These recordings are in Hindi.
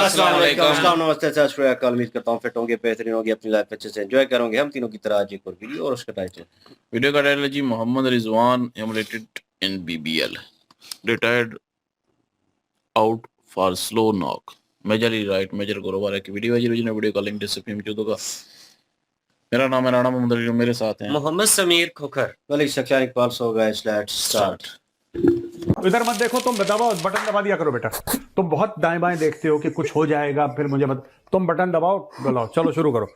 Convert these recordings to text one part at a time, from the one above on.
अस्सलाम वालेकुम, अस्सलाम, नमस्ते, सत श्री अकाल। उम्मीद करता हूँ फिट होंगे, बेहतरीन होंगे, अपनी लाइफ अच्छे से एंजॉय करोगे। हम तीनों की तरह आज एक और वीडियो और उसका टाइटल वीडियो का टाइटल जी मोहम्मद रिजवान एमरेटेड in BBL retired out for slow knock major right major कारोबार है कि वीडियो है जी original वीडियो का लिंक डिस्क्रिप्शन में मौजूद होगा। मेरा नाम है राणा मोहम्मद रिजवान, मेरे साथ हैं Mohammad Sameer Khokhar, Malik Shakyan Iqbal. So guys, let's start. इधर मत देखो, तुम दबाओ, बटन दबा दिया करो बेटा। तुम बहुत दाएं बाएं देखते हो कि कुछ हो जाएगा, फिर मुझे मत, तुम बटन दबाओ, डलाओ, चलो शुरू करो।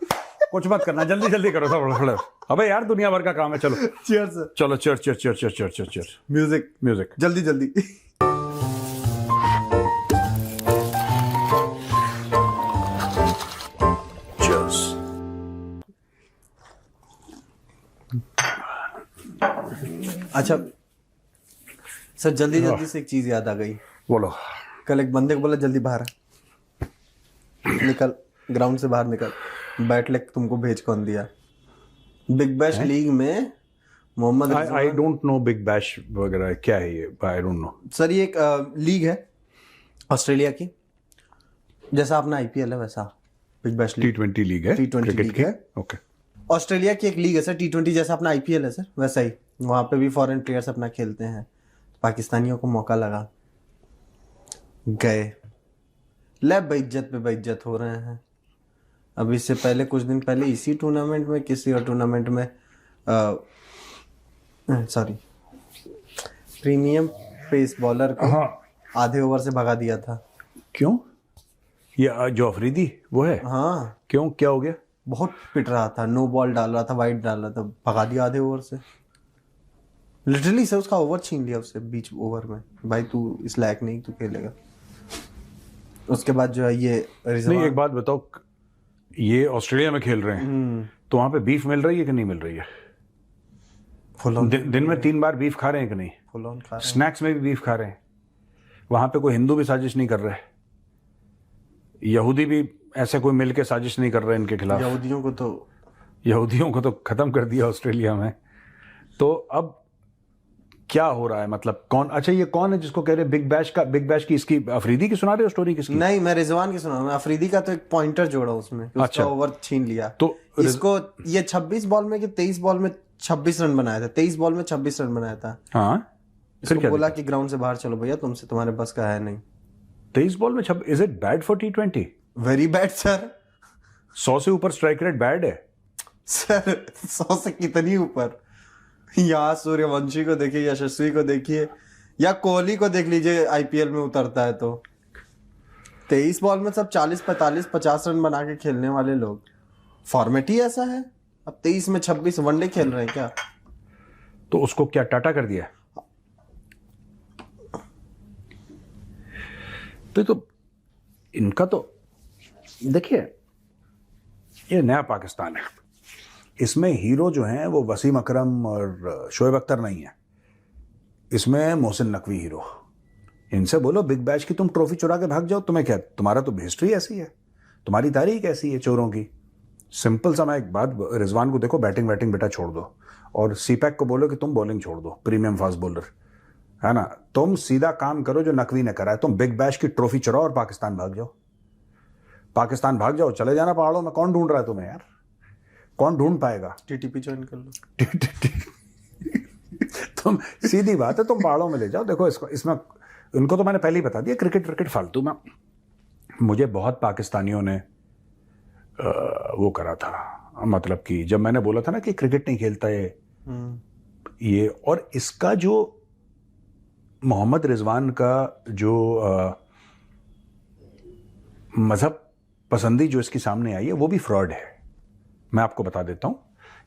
कुछ मत करना, जल्दी जल्दी करो, थोड़ा थोड़ा। अबे यार, दुनिया भर का काम है। चलो चीयर्स। चलो, chair chair chair chair chair chair chair. Music music जल्दी जल्दी। चीयर्स। अच्छा सर, जल्दी जल्दी से एक चीज याद आ गई। बोलो। कल एक बंदे को बोला जल्दी बाहर निकल, ग्राउंड से बाहर निकल। बैट लेग तुमको भेज कौन दिया? बिग बैश लीग में Mohammad I don't know big bash वगैरह क्या है ये, आई डोंट नो सर। ये एक लीग है ऑस्ट्रेलिया की, जैसा अपना आईपीएल है वैसा big bash league. T20 league है, T20 क्रिकेट लीग की। है। ओके। ऑस्ट्रेलिया की एक लीग है सर, T20 जैसा अपना आईपीएल है सर, वैसा ही। वहां पे भी फॉरेन प्लेयर्स अपना खेलते हैं। पाकिस्तानियों को मौका लगा, गए, ले बेइज्जत पे बेइज्जत हो रहे हैं। अब इससे पहले कुछ दिन पहले इसी टूर्नामेंट में, किसी और टूर्नामेंट में, सॉरी, प्रीमियम पेस बॉलर को आधे ओवर से भगा दिया था। क्यों? ये जो अफरीदी वो है? हाँ, क्यों, क्या हो गया? बहुत पिट रहा था, नो बॉल डाल रहा था, वाइड डाल रहा था, भगा दिया आधे ओवर से। लिटरली सर, उसका ओवर छीन लिया उससे बीच ओवर में। भाई तू इस लायक नहीं, तू खेलेगा। उसके बाद जो है ये नहीं, एक बात बताओ, ये ऑस्ट्रेलिया में खेल रहे हैं तो वहां पे बीफ मिल रही है कि नहीं मिल रही है? फुल ऑन दिन में 3 बार बीफ खा रहे हैं कि नहीं? फुल ऑन खा रहे हैं। स्नैक्स में भी बीफ खा रहे हैं। वहां पे कोई हिंदू भी साजिश नहीं कर रहे, यहूदी भी ऐसे कोई मिल के साजिश नहीं कर रहे इनके खिलाफ। यहूदियों को तो खत्म कर दिया ऑस्ट्रेलिया में। तो अब क्या हो रहा है, मतलब कौन? अच्छा, ये कौन है जिसको कह रहे बिग बैश की इसकी अफरीदी की सुना रहे हो स्टोरी किसकी? नहीं, मैं रिजवान की सुना। मैं अफरीदी का तो एक पॉइंटर जोड़ा उसमें, उसका अच्छा। ओवर छीन लिया। तो इसको ये 26 बॉल में कि 23 बॉल में 26 रन बनाया था। 23 बॉल में 26 रन बनाया था। हाँ, फिर इसको क्या बोला कि ग्राउंड से बाहर चलो भैया, तुमसे तुम्हारे बस का है नहीं। 23 बॉल में 26? Is it bad for T20? Very bad sir. 100 से ऊपर स्ट्राइक रेट बैड है सर 100 से कितनी ऊपर? यहाँ सूर्यवंशी को देखिए, यशस्वी को देखिए, या कोहली को देख लीजिए, आईपीएल में उतरता है तो 23 बॉल में सब 40, 45, 50 रन बना के खेलने वाले लोग। फॉर्मेट ही ऐसा है। अब 23 में 26 वनडे खेल रहे हैं क्या? तो उसको क्या टाटा कर दिया? तो इनका तो देखिए, ये नया पाकिस्तान है। इसमें हीरो जो हैं वो वसीम अकरम और शोएब अख्तर नहीं है। इसमें मोहसिन नकवी हीरो। इनसे बोलो बिग बैश की तुम ट्रॉफी चुरा के भाग जाओ। तुम्हें क्या, तुम्हारा तो हिस्ट्री ऐसी है, तुम्हारी तारीख ऐसी है चोरों की। सिंपल सा मैं एक बात, रिजवान को देखो, बैटिंग बेटा छोड़ दो, और सीपैक को बोलो कि तुम बॉलिंग छोड़ दो, प्रीमियम फास्ट बॉलर है ना। तुम सीधा काम करो जो नकवी ने करा है, तुम बिग बैश की ट्रॉफी चुराओ और पाकिस्तान भाग जाओ। पाकिस्तान भाग जाओ, चले जाना पहाड़ों में। कौन ढूंढ रहा है तुम्हें यार? कौन ढूंढ पाएगा? टीटीपी ज्वाइन कर लो। तुम सीधी बात है, तुम पहाड़ों में ले जाओ। देखो इसमें उनको तो मैंने पहले ही बता दिया, क्रिकेट फालतू में। मुझे बहुत पाकिस्तानियों ने वो करा था, मतलब कि जब मैंने बोला था ना कि क्रिकेट नहीं खेलता ये, और इसका जो मोहम्मद रिजवान का जो मजहब पसंदी जो इसके सामने आई है, वो भी फ्रॉड है। मैं आपको बता देता हूं,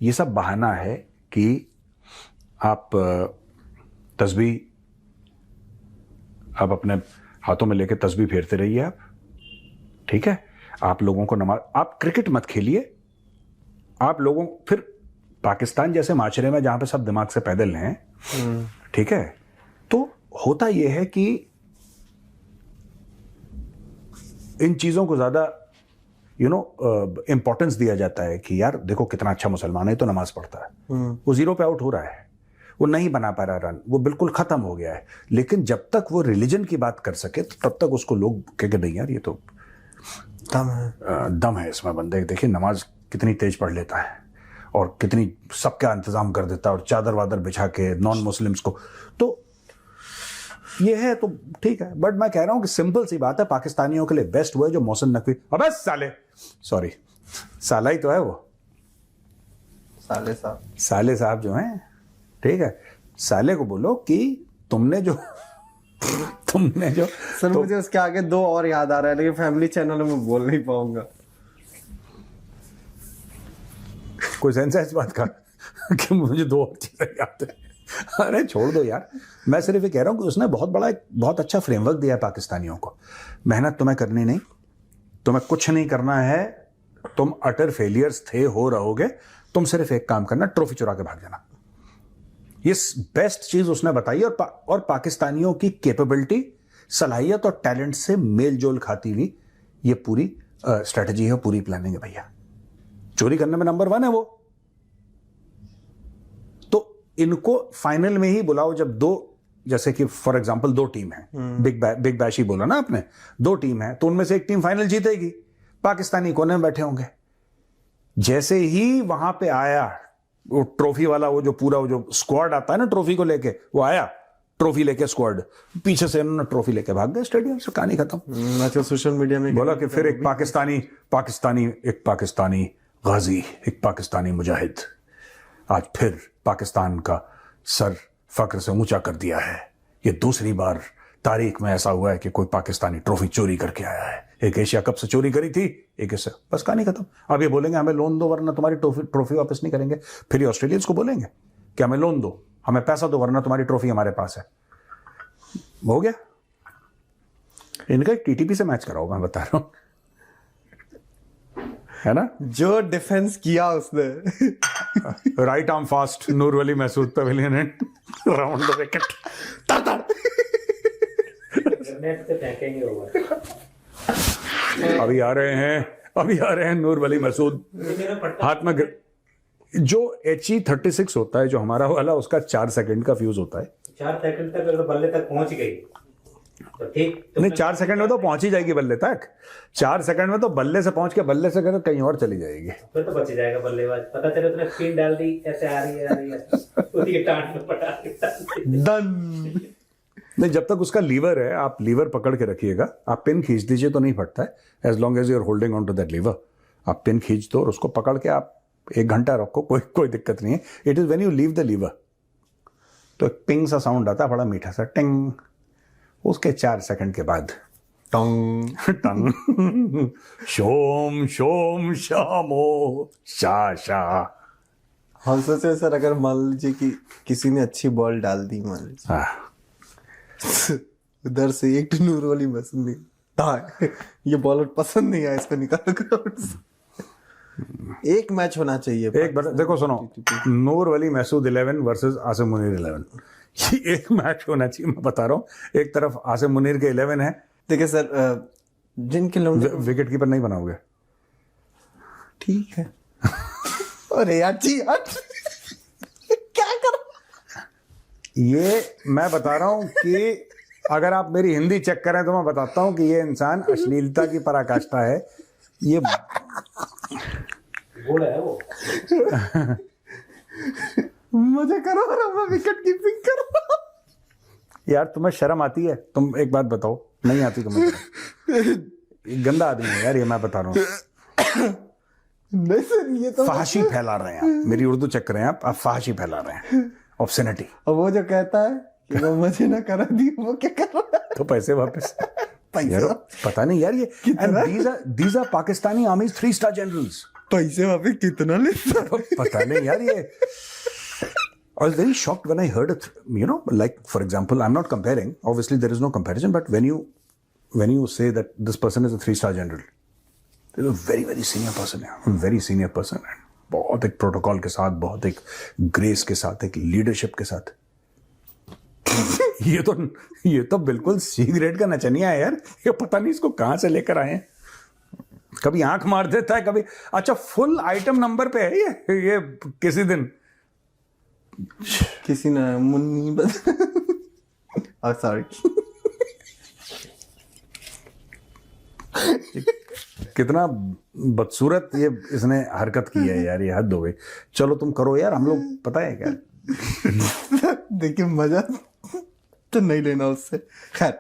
ये सब बहाना है कि आप तस्बीह आप अपने हाथों में लेके तस्बीह फेरते रहिए आप, ठीक है। आप लोगों को नमाज, आप क्रिकेट मत खेलिए। आप लोगों, फिर पाकिस्तान जैसे माशरे में जहां पे सब दिमाग से पैदल हैं, ठीक है, तो होता यह है कि इन चीजों को ज्यादा इंपॉर्टेंस दिया जाता है कि यार देखो कितना अच्छा मुसलमान है, तो नमाज पढ़ता है। वो 0 पे आउट हो रहा है, वो नहीं बना पा रहा रन, वो बिल्कुल खत्म हो गया है। लेकिन जब तक वो रिलीजन की बात कर सके तो तब तक उसको लोग कहेंगे नहीं यार ये तो दम है इसमें बंदे। देखिए नमाज कितनी तेज पढ़ लेता है और कितनी सबका इंतजाम कर देता है और चादर वादर बिछा के नॉन मुस्लिम्स को, तो ये है तो ठीक है। बट मैं कह रहा हूं कि सिंपल सी बात है, पाकिस्तानियों के लिए बेस्ट वो है जो मोहसिन नकवी, अबे साले, सॉरी साला ही तो है वो, साले साहब जो हैं, ठीक है, साले को बोलो कि तुमने जो सर मुझे उसके आगे 2 और याद आ रहा है, लेकिन फैमिली चैनल में बोल नहीं पाऊंगा। कोई सेंस है इस बात का कि मुझे 2 और चीजें याद है? अरे छोड़ दो यार, मैं सिर्फ ये कह रहा हूँ कि उसने बहुत अच्छा फ्रेमवर्क दिया है पाकिस्तानियों को। मेहनत तुम्हें करनी नहीं, तुम्हें कुछ नहीं करना है, तुम अटर फेलियर्स हो रहोगे, तुम सिर्फ एक काम करना, ट्रॉफी चुरा के भाग जाना। ये बेस्ट चीज उसने बताई और पाकिस्तानियों की कैपेबिलिटी, सलाहियत और टैलेंट से मेल जोल खाती हुई ये पूरी स्ट्रेटजी है, पूरी प्लानिंग है भैया। चोरी करने में नंबर 1 है वो। तो इनको फाइनल में ही बुलाओ जब 2, जैसे कि फॉर एग्जांपल 2 टीम है, बिग बैश ही बोला ना आपने, 2 टीम है तो उनमें से एक टीम फाइनल जीतेगी, पाकिस्तानी कोने में बैठे होंगे। जैसे ही वहां पे आया वो ट्रॉफी वाला, वो जो स्क्वाड आता है ना ट्रॉफी को लेके, वो आया ट्रॉफी लेके स्क्वाड, पीछे से उन्होंने ट्रॉफी लेके भाग गए स्टेडियम से, कहानी खत्म। अच्छा, सोशल मीडिया में बोला कि फिर एक पाकिस्तानी गाजी, एक पाकिस्तानी मुजाहिद, आज फिर पाकिस्तान का सर फक्र से ऊंचा कर दिया है। ये दूसरी बार तारीख में ऐसा हुआ है कि कोई पाकिस्तानी ट्रॉफी चोरी करके आया है। एक एशिया कप से चोरी करी थी, एक इससे, बस कहानी खत्म। अब ये बोलेंगे हमें लोन दो वरना तुम्हारी ट्रॉफी वापस नहीं करेंगे। फिर ये ऑस्ट्रेलियंस को बोलेंगे कि हमें लोन दो, हमें पैसा दो वरना तुम्हारी ट्रॉफी हमारे पास है। हो गया इनका। एक टीटीपी से मैच कराओ, मैं बता रहा हूं, है ना। जो डिफेंस किया उसने right arm fast, Noor Wali Mehsud pavilion end round the wicket. अभी आ रहे हैं नूर वली महसूद, हाथ में जो HE36 होता है जो हमारा वाला, उसका 4 सेकंड का फ्यूज होता है। 4 सेकंड तक अगर बल्ले तक पहुंच गई तो ठीक, नहीं 4 सेकंड में तो पहुंच ही जाएगी बल्ले तक। 4 सेकंड में तो बल्ले से पहुंच के बल्ले से कहीं और चली जाएगी, फिर तो बच जाएगा बल्लेबाज। पता चले तूने स्पिन डाल दी, ऐसे आ रही है उसकी टांग में पटा डन। नहीं, जब तक उसका लीवर है, आप लीवर पकड़ के रखिएगा, आप पिन खींच दीजिए तो नहीं फटता है, as long as you are holding on to that lever. आप पिन खींच दो और उसको पकड़ के आप 1 घंटा रखो, कोई दिक्कत नहीं है। It is when you leave the lever तो एक पिंग सा साउंड आता है, बड़ा मीठा सा, टिंग। उसके 4 सेकंड के बाद टंग टंग शोम शोम शामो शा शा। हम सोचे सर, अगर मान लीजिए कि किसी ने अच्छी बॉल डाल दी, मान लीजिए उधर से एक नूर वाली पसंद नहीं, ये बॉलर पसंद नहीं आया, इसको निकाल ग्राउंड से। एक मैच होना चाहिए। एक बार देखो, सुनो, नूर वली महसूद 11 वर्सेस आसिम मुनीर 11, ये एक मैच होना चाहिए। मैं बता रहा हूँ, एक तरफ आसिम मुनीर के 11 है। देखिए सर, जिनके विकेट कीपर नहीं बनाओगे, ठीक है। अरे यार जी यार क्या कर, ये मैं बता रहा हूं कि अगर आप मेरी हिंदी चेक करें तो मैं बताता हूं कि ये इंसान अश्लीलता की पराकाष्ठा है। ये बोला है वो मजा करो और मैं विकेट कीपिंग करो। यार तुम्हें शर्म आती है? तुम एक बात बताओ, नहीं आती तुम्हें? ये गंदा आदमी है यार, ये मैं बता रहा हूँ। नहीं सर, ये तो फहाशी फैला रहे हैं आप, मेरी उर्दू चेक करें आप फहाशी फैला रहे हैं, ऑब्सेनिटी। और वो जो कहता है कि वो मुझे ना करा दी, वो क्या कर रहा है? तो पैसे वापस पैसे यार, पता नहीं यार, ये these are Pakistani आर्मीज 3-star generals. पैसे वापस कितना लेता है? पता नहीं यार। ये I was very shocked when I heard it, like for example, I'm not comparing, obviously there is no comparison, but when you say that this person is a 3-star general, he's a very very senior person, very senior person, बहुत एक प्रोटोकॉल के साथ, बहुत एक ग्रेस के साथ, एक लीडरशिप के साथ। ये तो बिल्कुल सी ग्रेड का नचनिया है यार। ये पता नहीं इसको कहां से लेकर आए हैं। कभी आंख मार देता है, कभी अच्छा फुल आइटम नंबर पे है ये किसी दिन किसी ने मुन्नी सॉरी कितना बदसूरत ये इसने हरकत की है यार, ये हद हो गई। चलो तुम करो यार, हम लोग पता है क्या। देखिए मजा तो नहीं लेना उससे। खैर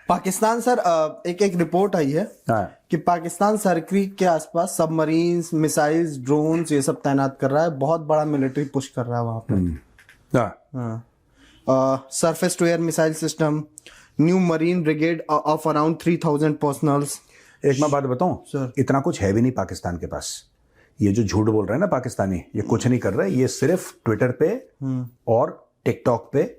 पाकिस्तान सर, एक रिपोर्ट आई है हाँ। कि पाकिस्तान सरक्रीक के आसपास सबमरीन्स, मिसाइल्स, ड्रोन्स ये सब तैनात कर रहा है, बहुत बड़ा मिलिट्री पुश कर रहा है वहां पे। हाँ। Surface to air missile system, new marine brigade of around 3000 personnels. एक मैं बात बताऊं सर। इतना कुछ है भी नहीं पाकिस्तान के पास। ये जो झूठ बोल रहे हैं ना पाकिस्तानी, ये कुछ नहीं कर रहे, ये सिर्फ ट्विटर पे और टिकटॉक पे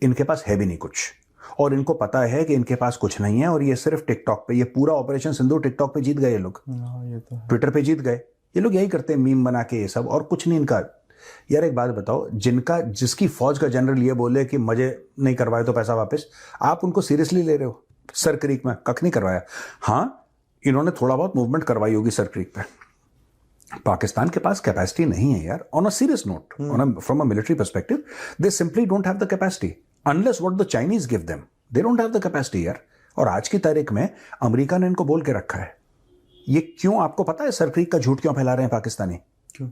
इनके पास है भी नहीं कुछ, और इनको पता है कि इनके पास कुछ नहीं है, और ये सिर्फ टिकटॉक पे, ये पूरा ऑपरेशन सिंदूर टिकटॉक पे जीत गए ये लोग, ये तो ट्विटर पे जीत गए ये लोग, यही करते हैं मीम बना के ये सब, और कुछ नहीं इनका। यार एक बात बताओ, जिसकी फौज का जनरल ये बोले कि मजे नहीं करवाए तो पैसा वापस, आप उनको सीरियसली ले रहे हो? सर क्रीक में कख नहीं करवाया। हाँ इन्होंने थोड़ा बहुत मूवमेंट करवाई होगी सर क्रीक पे। पाकिस्तान के पास कैपेसिटी नहीं है यार, on a serious note, from a military perspective they simply don't have the capacity unless what the Chinese give them, they don't have the capacity यार। और आज की तारीख में अमेरिका ने इनको बोल के रखा है। ये क्यों, आपको पता है सर क्रीक का झूठ क्यों फैला रहे हैं पाकिस्तानी? क्यों?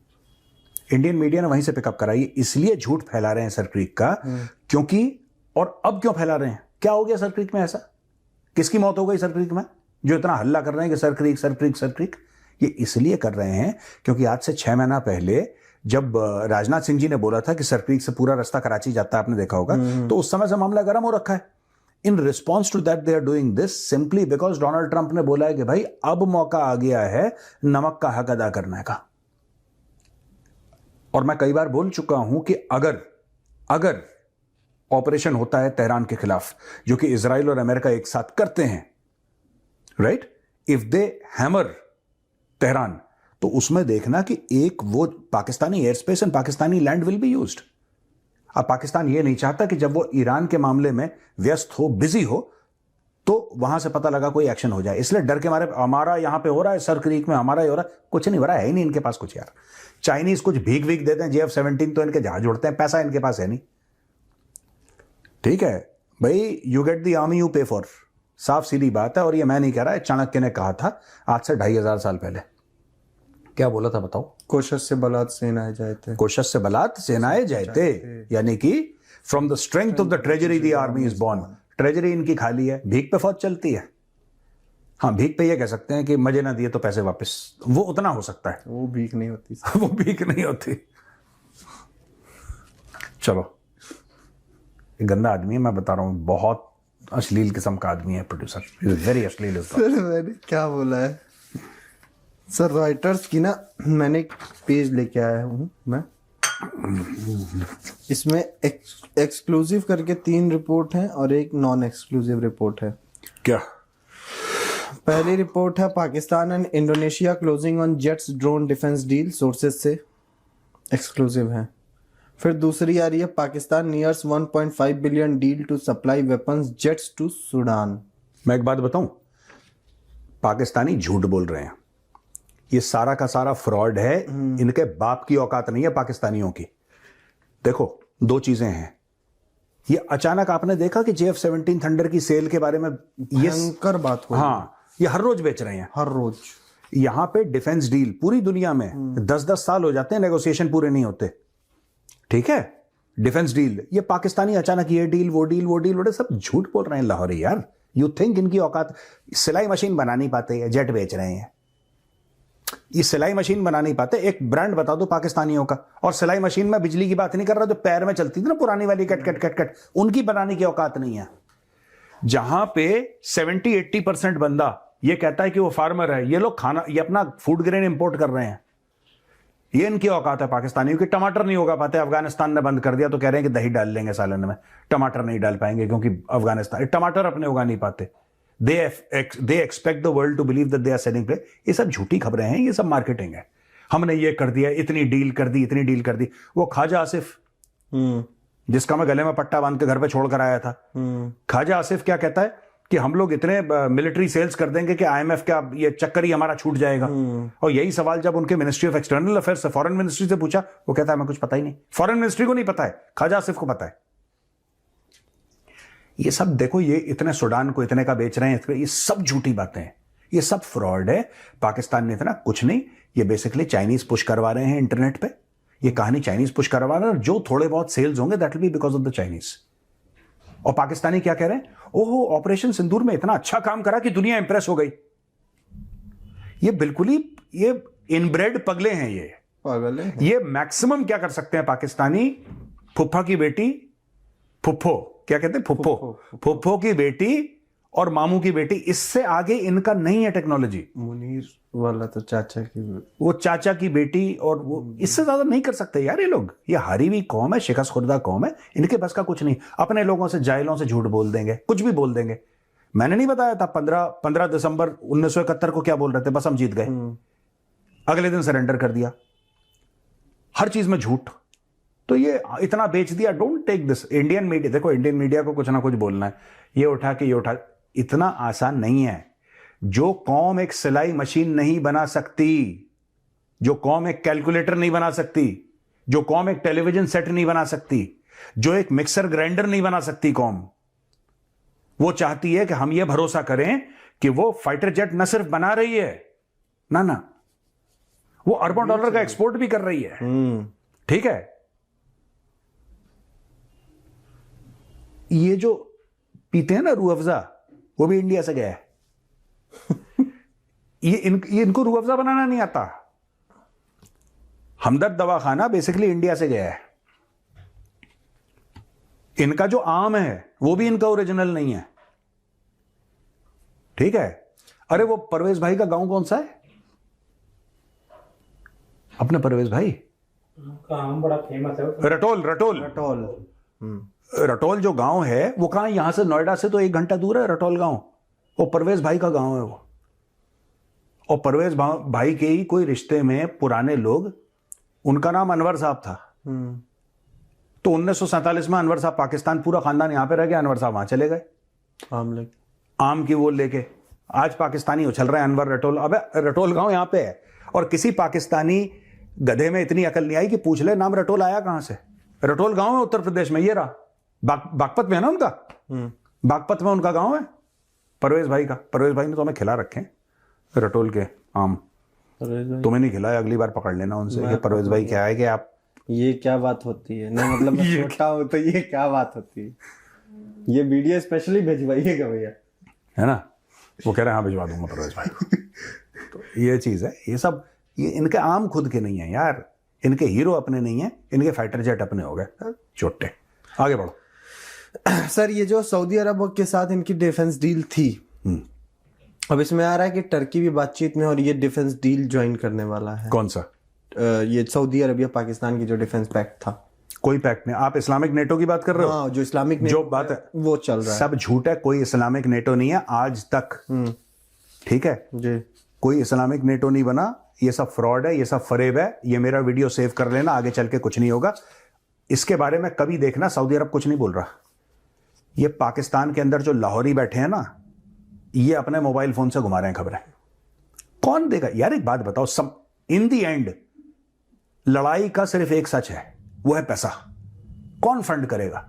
इंडियन मीडिया ने वहीं से पिकअप करा, ये इसलिए झूठ फैला रहे हैं सर क्रीक का क्योंकि, और अब क्यों फैला रहे हैं, क्या हो गया सर क्रीक में ऐसा, किसकी मौत हो गई सर क्रीक में जो इतना हल्ला कर रहे हैं कि sir creek sir creek sir creek? ये इसलिए कर रहे हैं क्योंकि आज से 6 महीना पहले जब राजनाथ सिंह जी ने बोला था कि सर क्रीक से पूरा रास्ता कराची जाता है, आपने देखा होगा, तो उस समय से मामला गर्म हो रखा है। In response to that they are doing this simply because Donald Trump ने बोला है कि भाई अब मौका आ गया है नमक का हक अदा करने का। और मैं कई बार बोल चुका हूं कि अगर ऑपरेशन होता है तेहरान के खिलाफ, जो कि इजराइल और अमेरिका एक साथ करते हैं, right, if they hammer Tehran, तो उसमें देखना कि एक वो Pakistani air space and Pakistani land will be used. अब पाकिस्तान ये नहीं चाहता कि जब वो ईरान के मामले में व्यस्त हो, बिजी हो, तो वहां से पता लगा कोई एक्शन हो जाए, इसलिए डर के मारे हमारा यहां पे हो रहा है सर क्रीक में, हमारा ही हो रहा है, कुछ नहीं हो रहा है ही नहीं इनके पास कुछ यार। चाइनीज कुछ भीख देते हैं, JF-17 तो इनके जहाज उड़ते हैं, पैसा इनके पास है नहीं। ठीक है भाई, you get the army you पे फॉर, साफ सीधी बात है। और ये मैं नहीं कह रहा है, चाणक्य ने कहा था आज से 2500 साल पहले। क्या बोला था बताओ? कोशश से बलात् सेनाएं जाते, कोशश से बलात् सेनाएं जाते, यानी कि from the strength of the treasury the army is born. Treasury इनकी खाली है, भीख पे फौज चलती है। हाँ, भीख पे ये कह सकते हैं कि मजे ना दिए तो पैसे वापस, वो उतना हो सकता है। वो भीख नहीं होती वो भीख नहीं होती। चलो, ये गंदा आदमी है, मैं बता रहा हूँ, बहुत अश्लील किस्म का आदमी है प्रोड्यूसर, वेरी अश्लील। सर मैंने क्या बोला है सर, रॉयटर्स की ना मैंने एक पेज लेके आया हूँ मैं, इसमें एक्सक्लूसिव करके 3 रिपोर्ट हैं और एक नॉन एक्सक्लूसिव रिपोर्ट है। क्या? पहली रिपोर्ट है Pakistan and Indonesia closing on jets drone defence deal, sources से एक्सक्लूसिव है। फिर दूसरी आ रही है Pakistan nears 1.5 billion deal to supply weapons jets to Sudan. मैं एक बात बताऊं, पाकिस्तानी झूठ बोल रहे हैं, ये सारा का सारा फ्रॉड है, इनके बाप की औकात नहीं है पाकिस्तानियों की। देखो 2 चीजें हैं, ये अचानक आपने देखा कि JF-17 थंडर की सेल के बारे में ये भयंकर बात हो, हाँ, ये हर रोज बेच रहे हैं, हर रोज। यहां पे डिफेंस डील पूरी दुनिया में 10-10 साल हो जाते हैं, नेगोशिएशन पूरे नहीं होते। ठीक है, डिफेंस डील, ये पाकिस्तानी अचानक ये डील वो डील वो डील, वो सब झूठ बोल रहे हैं लाहौरी यार। यू थिंक इनकी औकात, सिलाई मशीन बना नहीं पाते, जेट बेच रहे हैं। ये सिलाई मशीन बना नहीं पाते, एक ब्रांड बता दो पाकिस्तानियों का, और सिलाई मशीन में बिजली की बात नहीं कर रहा, जो पैर में चलती थी ना पुरानी वाली, कट कट कट कट, उनकी बनाने की औकात नहीं है। जहां पे 70-80% बंदा ये कहता है कि वो फार्मर है, ये लोग खाना, ये अपना फूड ग्रेन इंपोर्ट कर रहे हैं, ये इनकी औकात है पाकिस्तानियों की। टमाटर नहीं उगा पाते, अफगानिस्तान ने बंद कर दिया तो कह रहे हैं कि दही डाल लेंगे सालन में, टमाटर नहीं डाल पाएंगे क्योंकि अफगानिस्तान टमाटर अपने उगा नहीं पाते। They expect the world to believe that they are selling play. ये सब झूठी खबरें हैं, ये सब मार्केटिंग है। हमने ये कर दिया, इतनी डील कर दी, इतनी डील कर दी। वो ख्वाजा आसिफ, जिसका मैं गले में पट्टा बांध के घर पे छोड़ कर आया था, ख्वाजा आसिफ क्या कहता है कि हम लोग इतने मिलिट्री सेल्स कर देंगे कि IMF का ये चक्कर ही हमारा छूट जाएगा। और यही सवाल जब उनके ministry of external affairs, foreign ministry से पूछा, वो कहता है मैं कुछ पता ही नहीं। फॉरेन मिनिस्ट्री को नहीं पता है, ख्वाजा आसिफ को पता है। ये सब देखो, ये इतने सूडान को इतने का बेच रहे हैं, ये सब झूठी बातें हैं, ये सब फ्रॉड है। पाकिस्तान ने इतना कुछ नहीं, ये बेसिकली चाइनीज पुश करवा रहे हैं इंटरनेट पे। ये कहानी चाइनीज पुश करवा रहे हैं, जो थोड़े बहुत सेल्स होंगे that will be because of the Chinese. और पाकिस्तानी क्या कह रहे हैं, ओहो ऑपरेशन सिंदूर में इतना अच्छा काम करा कि दुनिया इंप्रेस हो गई। ये बिल्कुल ही ये इनब्रेड पगले हैं, ये पागल है। ये मैक्सिमम क्या कर सकते हैं पाकिस्तानी, फुफ्फा की बेटी, फुफ्फो क्या कहते हैं, फुफ्फो की बेटी और मामू की बेटी, इससे आगे इनका नहीं है टेक्नोलॉजी। मुनीर वाला तो चाचा की, वो चाचा की बेटी, और वो इससे ज्यादा नहीं कर सकते यार। ये लोग, ये हारी हुई कौम है, शिकस्त खुर्दा कौम है, इनके बस का कुछ नहीं। अपने लोगों से, जाहिलों से झूठ बोल देंगे, कुछ भी बोल देंगे। मैंने नहीं बताया था 15 दिसंबर 1971 को क्या बोल रहे थे, बस हम जीत गए, अगले दिन सरेंडर कर दिया। हर चीज में झूठ। तो ये इतना बेच दिया। Don't take this Indian media. देखो इंडियन मीडिया को कुछ ना कुछ बोलना है, ये उठा के ये उठा, इतना आसान नहीं है। जो कौम एक सिलाई मशीन नहीं बना सकती, जो कौम एक कैलकुलेटर नहीं बना सकती, जो कौम एक टेलीविजन सेट नहीं बना सकती, जो एक मिक्सर ग्राइंडर नहीं बना सकती कौम, वो चाहती है कि हम ये भरोसा करें कि वो फाइटर जेट न सिर्फ बना रही है, ना वो अरबों डॉलर का एक्सपोर्ट भी कर रही है। ठीक है। ये जो पीते हैं ना रूह अफ़ज़ा, वो भी इंडिया से गया है। ये इनको रूह अफ़ज़ा बनाना नहीं आता। हमदर्द दवाखाना बेसिकली इंडिया से गया है। इनका जो आम है वो भी इनका ओरिजिनल नहीं है। ठीक है। अरे वो परवेज भाई का गांव कौन सा है, अपने परवेज भाई काम बड़ा फेमस है, रटोल। रटोल जो गांव है वो कहां, यहां से नोएडा से तो 1 घंटा दूर है रटोल गांव। वो परवेज भाई का गांव है वो। और परवेज भाई के ही कोई रिश्ते में पुराने लोग, उनका नाम अनवर साहब था। तो 1947 में अनवर साहब पाकिस्तान, पूरा खानदान यहां पे रह गया, अनवर साहब वहां चले गए आम की वो लेके। आज पाकिस्तानी उछल रहे हैं अनवर रटोल। अबे रटोल गांव यहां पे है। और किसी पाकिस्तानी गधे में इतनी अकल नहीं आई कि पूछ ले नाम रटोल आया कहां से। रटोल गांव है उत्तर प्रदेश में, ये रहा बागपत में है ना उनका, बागपत में उनका गांव है परवेज भाई का। परवेज भाई ने तो हमें खिला रखे हैं रटोल के आम, तुम्हें नहीं खिलाया, अगली बार पकड़ लेना उनसे कि परवेज भाई क्या है कि आप, ये क्या बात होती है। नहीं मतलब मैं छोटा हूं तो ये क्या बात होती है। ये वीडियो स्पेशली भिजवाइएगा भैया, है ना। वो कह रहे हैं हाँ भिजवा दूंगा परवेज भाई। तो ये चीज है, ये सब ये इनके आम खुद के नहीं है यार, इनके हीरो अपने नहीं है, इनके फाइटर जेट अपने हो गए छोटे। आगे बढ़ो सर। ये जो सऊदी अरब के साथ इनकी डिफेंस डील थी, अब इसमें आ रहा है कि टर्की भी बातचीत में और ये डिफेंस डील ज्वाइन करने वाला है। कौन सा? ये सऊदी अरबिया पाकिस्तान की जो डिफेंस पैक्ट था। कोई पैक्ट नहीं। आप इस्लामिक नेटो की बात कर रहे हो? हाँ, जो इस्लामिक जो बात है वो चल रहा है, सब झूठ है। कोई इस्लामिक नेटो नहीं है आज तक। ठीक है जी, कोई इस्लामिक नेटो नहीं बना। ये सब फ्रॉड है, ये सब फरेब है। ये मेरा वीडियो सेव कर लेना, आगे चल के कुछ नहीं होगा इसके बारे में। कभी देखना सऊदी अरब कुछ नहीं बोल रहा। ये पाकिस्तान के अंदर जो लाहौरी बैठे हैं ना, ये अपने मोबाइल फोन से घुमा रहे हैं खबरें। कौन देगा यार? एक बात बताओ, सब इन दी एंड लड़ाई का सिर्फ एक सच है, वो है पैसा। कौन फंड करेगा?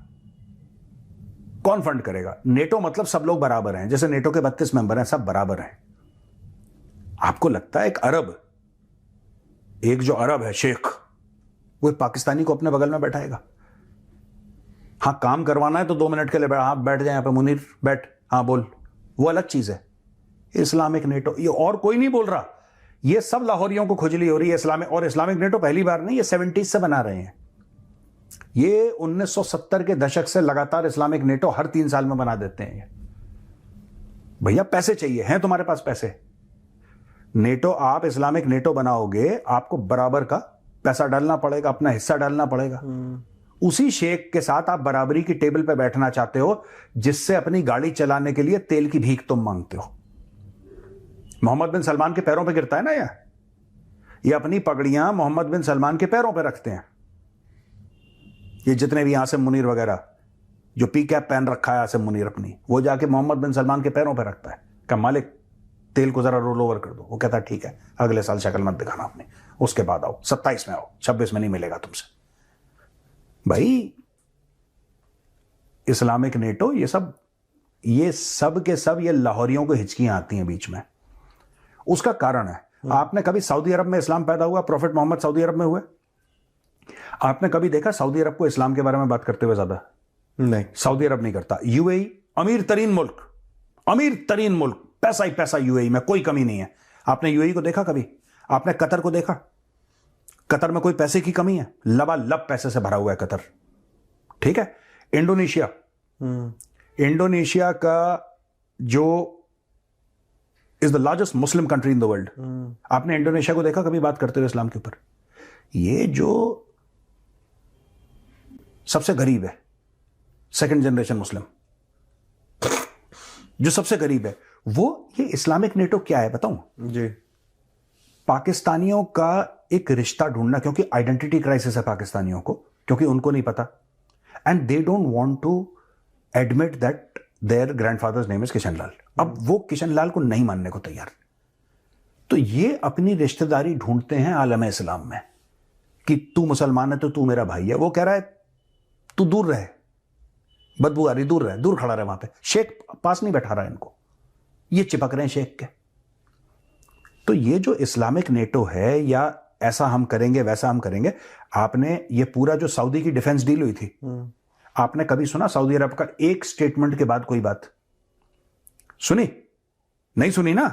कौन फंड करेगा? नेटो मतलब सब लोग बराबर हैं। जैसे नेटो के 32 मेंबर हैं, सब बराबर हैं। आपको लगता है एक अरब, एक जो अरब है शेख, वो पाकिस्तानी को अपने बगल में बैठाएगा? हाँ, काम करवाना है तो 2 मिनट के लिए हाँ बैठ जाए यहाँ पे, मुनीर बैठ, हाँ बोल, वो अलग चीज है। इस्लामिक नेटो ये और कोई नहीं बोल रहा। ये सब लाहौरियों को खुजली हो रही है इस्लामिक। और इस्लामिक नेटो पहली बार नहीं, ये 70s से बना रहे हैं। ये 1970 के दशक से लगातार इस्लामिक नेटो हर 3 साल में बना देते हैं। भैया पैसे चाहिए, हैं तुम्हारे पास पैसे? नेटो, आप इस्लामिक नेटो बनाओगे, आपको बराबर का पैसा डालना पड़ेगा, अपना हिस्सा डालना पड़ेगा। उसी शेख के साथ आप बराबरी की टेबल पे बैठना चाहते हो जिससे अपनी गाड़ी चलाने के लिए तेल की भीख तुम मांगते हो। मोहम्मद बिन सलमान के पैरों पे गिरता है ना ये अपनी पगड़ियां मोहम्मद बिन सलमान के पैरों पे रखते हैं। ये जितने भी आसिम मुनीर वगैरह जो पी कैप पहन रखा है आसिम मुनीर अपनी, वो जाके मोहम्मद बिन सलमान के पैरों पे रखता है कि मालिक तेल को जरा रोल ओवर कर दो। वो कहता है ठीक है, अगले साल शक्ल मत दिखाना अपनी, उसके बाद आओ, 27 में आओ, 26 में नहीं मिलेगा तुमसे। भाई इस्लामिक नेटो ये सब ये सब के सब ये लाहौरियों को हिचकियां आती हैं बीच में। उसका कारण है, आपने कभी सऊदी अरब में इस्लाम पैदा हुआ, प्रॉफिट मोहम्मद सऊदी अरब में हुए? आपने कभी देखा सऊदी अरब को इस्लाम के बारे में बात करते हुए? ज्यादा नहीं। सऊदी अरब नहीं करता। यूएई अमीर तरीन मुल्क, पैसा ही पैसा यूएई में, कोई कमी नहीं है। आपने यूएई को देखा कभी? आपने कतर को देखा? कतर में कोई पैसे की कमी है? लबालब पैसे से भरा हुआ है कतर। ठीक है। इंडोनेशिया का जो is the largest Muslim country in the world, आपने इंडोनेशिया को देखा कभी बात करते हुए इस्लाम के ऊपर? ये जो सबसे गरीब है, सेकंड जनरेशन मुस्लिम, जो सबसे गरीब है, वो ये इस्लामिक नेटो क्या है बताऊं? जी। पाकिस्तानियों का एक रिश्ता ढूंढना, क्योंकि आइडेंटिटी क्राइसिस है पाकिस्तानियों को, क्योंकि उनको नहीं पता, and they don't want to admit that their grandfather's name is Kishan Lal. अब वो किशन लाल को नहीं मानने को तैयार, तो ये अपनी रिश्तेदारी ढूंढते हैं आलम इस्लाम में कि तू मुसलमान है तो तू मेरा भाई है। वो कह रहा है तू दूर रहे, बदबू आ रही, दूर रहे, दूर खड़ा रहे वहां पे। शेख पास नहीं बैठा रहा इनको, ये चिपक रहे हैं शेख के। तो ये जो इस्लामिक नेटो है, या ऐसा हम करेंगे वैसा हम करेंगे, आपने ये पूरा जो सऊदी की डिफेंस डील हुई थी, आपने कभी सुना सऊदी अरब का एक स्टेटमेंट के बाद कोई बात सुनी? नहीं सुनी ना।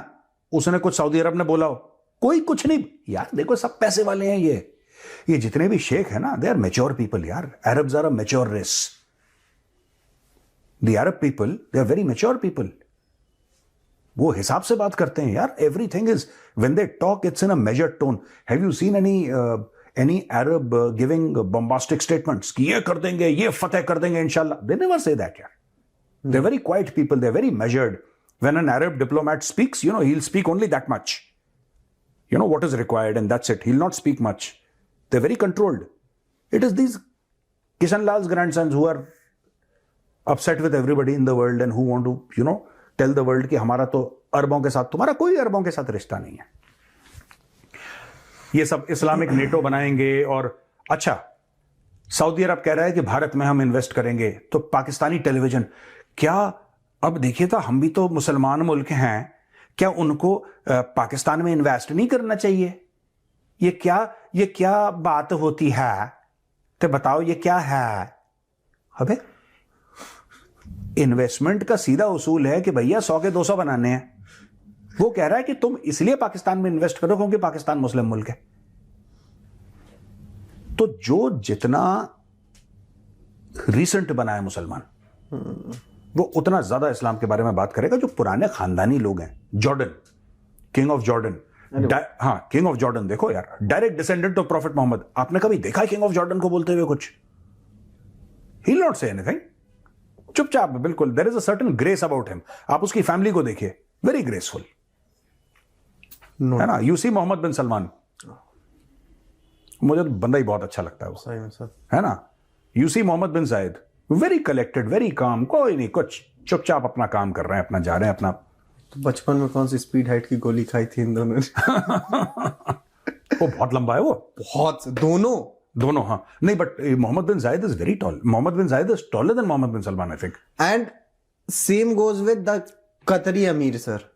उसने कुछ सऊदी अरब ने बोला हो, कोई कुछ नहीं। यार देखो सब पैसे वाले हैं ये जितने भी शेख है ना, दे आर मैच्योर पीपल यार। Arabs are a mature race. The Arab people they are very mature people. वो हिसाब से बात करते हैं यार। Everything is when they talk it's in a measured tone. Have you seen any Arab giving bombastic statements कि ये कर देंगे, ये फतेह कर देंगे इंशाल्लाह? दे नेवर से दैट यार। They are very quiet people, they are very measured. When an Arab diplomat speaks, he'll speak only that much. What is required, and that's it. He'll not speak much. They're very controlled. It is these Kishan Lal's grandsons who are upset with everybody in the world and who want to, tell the world कि हमारा तो अरबों के साथ, तुम्हारा कोई अरबों के साथ रिश्ता नहीं है। ये सब इस्लामिक नेटो बनाएंगे। और अच्छा, सऊदी अरब कह रहा है कि भारत में हम इन्वेस्ट करेंगे, तो पाकिस्तानी टेलीविजन क्या, अब देखिए तो हम भी तो मुसलमान मुल्क हैं, क्या उनको पाकिस्तान में इन्वेस्ट नहीं करना चाहिए? ये क्या बात होती है? तो बताओ ये क्या है? अबे इन्वेस्टमेंट का सीधा उसूल है कि भैया 100 के 200 बनाने हैं। वो कह रहा है कि तुम इसलिए पाकिस्तान में इन्वेस्ट करो क्योंकि पाकिस्तान मुस्लिम मुल्क है। तो जो जितना रिसेंट बना है मुसलमान, वो उतना ज्यादा इस्लाम के बारे में बात करेगा। जो पुराने खानदानी लोग हैं, जॉर्डन, किंग ऑफ जॉर्डन, हाँ किंग ऑफ जॉर्डन, देखो यार, direct descendant of prophet Mohammad. आपने कभी देखा किंग ऑफ जॉर्डन को बोलते हुए कुछ? He will not say anything, चुपचाप, बिल्कुल। There is a certain grace about him. आप उसकी फैमिली को देखिए, वेरी ग्रेसफुल, है ना। यूसी मोहम्मद बिन सलमान, मुझे तो बंदा ही बहुत अच्छा लगता है वो, सही में सर, है ना। यूसी मोहम्मद बिन जायद, वेरी कलेक्टेड, वेरी काम, कोई नहीं कुछ, चुपचाप अपना काम कर रहे हैं, अपना जा रहे हैं अपना। तो बचपन में कौन सी स्पीड हाइट की गोली खाई थी इन दोनों ने? वो बहुत लंबा है वो, बहुत से, दोनों। हाँ नहीं, but Mohammad bin Zayed is very tall. Mohammad bin Zayed is taller than Mohammad bin Salman, I think. And same goes with the Qatari emir sir,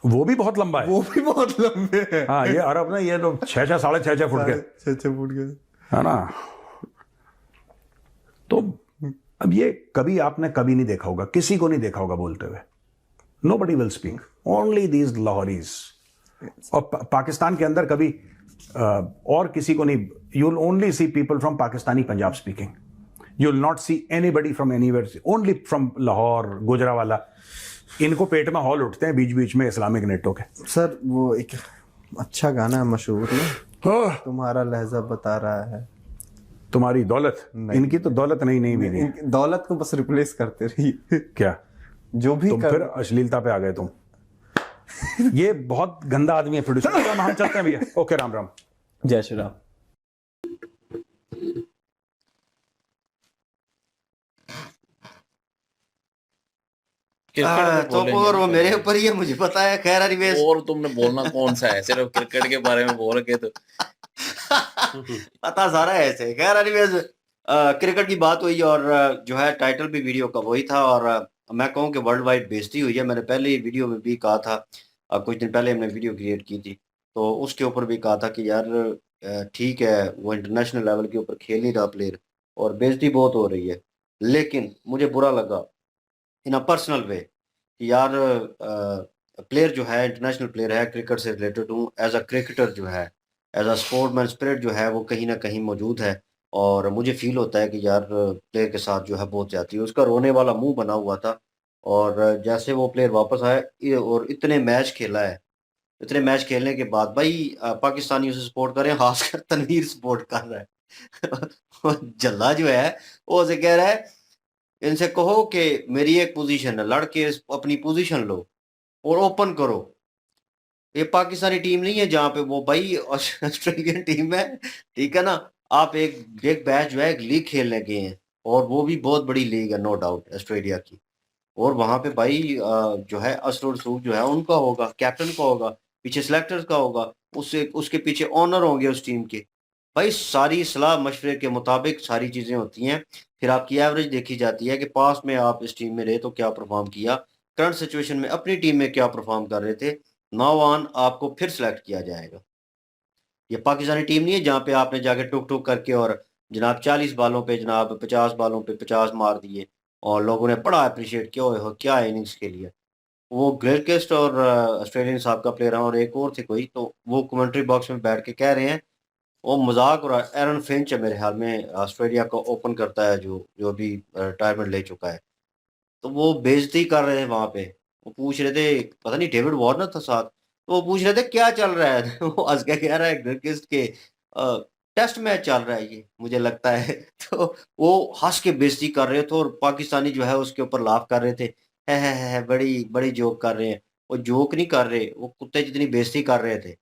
वो भी बहुत लंबा है, वो भी बहुत लंबे हैं। हाँ, ये अरब ने ये तो 6-6 साढ़े 6 फुट के, 6 फुट के, है ना। तो अब ये कभी आपने कभी नहीं देखा होगा, किसी को नहीं देखा होगा बोलते हुए। Nobody will speak, only these Lahoris. और पाकिस्तान के अंदर कभी और किसी को नहीं, you will only see people from Pakistani Punjab speaking, you will not see anybody from anywhere, only from Lahore, Gujranwala. इनको पेट में हॉल उठते हैं बीच बीच में इस्लामिक नेटो के। सर वो एक अच्छा गाना है मशहूर ना, तुम्हारा लहजा बता रहा है तुम्हारी दौलत, इनकी तो दौलत नहीं भी नहीं, दौलत को बस रिप्लेस करते रहिए। क्या जो भी तुम फिर अश्लीलता पे आ गए तुम। ये बहुत गंदा आदमी है प्रोड्यूसर। हम चलते हैं भैया, ओके, राम राम, जय श्री राम। तो और वो मेरे ऊपर ही है, मुझे पता है। खैर अनिवेश, और तुमने बोलना कौन सा है, सिर्फ क्रिकेट के बारे में बोल के तो पता सारा है ऐसे। खैर अनिवेश, क्रिकेट की बात हुई और जो है टाइटल भी वीडियो का वही था। और मैं कहूँ कि वर्ल्ड वाइड बेइज्जती हुई है। मैंने पहले ही वीडियो में भी कहा था, कुछ दिन पहले हमने वीडियो क्रिएट की थी, तो उसके ऊपर भी कहा था कि यार ठीक है वो इंटरनेशनल लेवल के ऊपर खेल नहीं रहा प्लेयर और बेइज्जती बहुत हो रही है। लेकिन मुझे बुरा लगा इन अ पर्सनल वे कि यार प्लेयर जो है इंटरनेशनल प्लेयर है, क्रिकेट से रिलेटेड हूँ, एज अ क्रिकेटर जो है, एज अ स्पोर्टमैन स्पिरिट जो है वो कहीं ना कहीं मौजूद है। और मुझे फील होता है कि यार प्लेयर के साथ जो है बहुत ज्यादती है। उसका रोने वाला मुंह बना हुआ था और जैसे वो प्लेयर वापस आया और इतने मैच खेला है, इतने मैच खेलने के बाद भाई पाकिस्तानी उसे सपोर्ट कर रहे हैं, खासकर तनवीर सपोर्ट कर रहा है। वो जल्ला जो है वो उसे कह रहा है इनसे कहो कि मेरी एक पोजीशन है, लड़के अपनी पोजीशन लो और ओपन करो। ये पाकिस्तानी टीम नहीं है जहाँ पे वो भाई ऑस्ट्रेलियन टीम है, ठीक है ना। आप एक बिग बैच जो है एक लीग खेलने गए हैं और वो भी बहुत बड़ी लीग है नो डाउट ऑस्ट्रेलिया की। और वहां पे भाई जो है असर रसूख जो है उनका होगा, कैप्टन का होगा, पीछे सिलेक्टर्स का होगा, उससे उसके पीछे ऑनर होंगे उस टीम के। भाई सारी सलाह मशवरे के मुताबिक सारी चीजें होती हैं। फिर आपकी एवरेज देखी जाती है कि पास में आप इस टीम में रहे तो क्या परफॉर्म किया, करंट सिचुएशन में अपनी टीम में क्या परफॉर्म कर रहे थे, नाउ ऑन आपको फिर सिलेक्ट किया जाएगा। ये पाकिस्तानी टीम नहीं है जहाँ पे आपने जाके टुक टुक करके और जनाब 40 बालों पे जनाब 50 बालों पे 50 मार दिए और लोगों ने बड़ा अप्रिशिएट किया, ओए हो क्या इनिंग्स खेली है। वो गिलक्रिस्ट और ऑस्ट्रेलियन साहब का प्लेयर है और एक और थे कोई, तो वो कमेंट्री बॉक्स में बैठ के कह रहे हैं वो मजाक और एरन फिंच है मेरे ख्याल में ऑस्ट्रेलिया को ओपन करता है जो जो अभी रिटायरमेंट ले चुका है। तो वो बेइज्जती कर रहे थे वहां पे। वो पूछ रहे थे, पता नहीं डेविड वार्नर था साथ, तो वो पूछ रहे थे क्या चल रहा है। वो हंस के कह रहा है गिलक्रिस्ट के टेस्ट मैच चल रहा है ये मुझे लगता है। तो वो हंस के बेइज्जती कर रहे थे और पाकिस्तानी जो है उसके ऊपर लाफ कर रहे थे, है बड़ी बड़ी जोक कर रहे हैं। वो जोक नहीं कर रहे, वो कुत्ते जितनी बेइज्जती कर रहे थे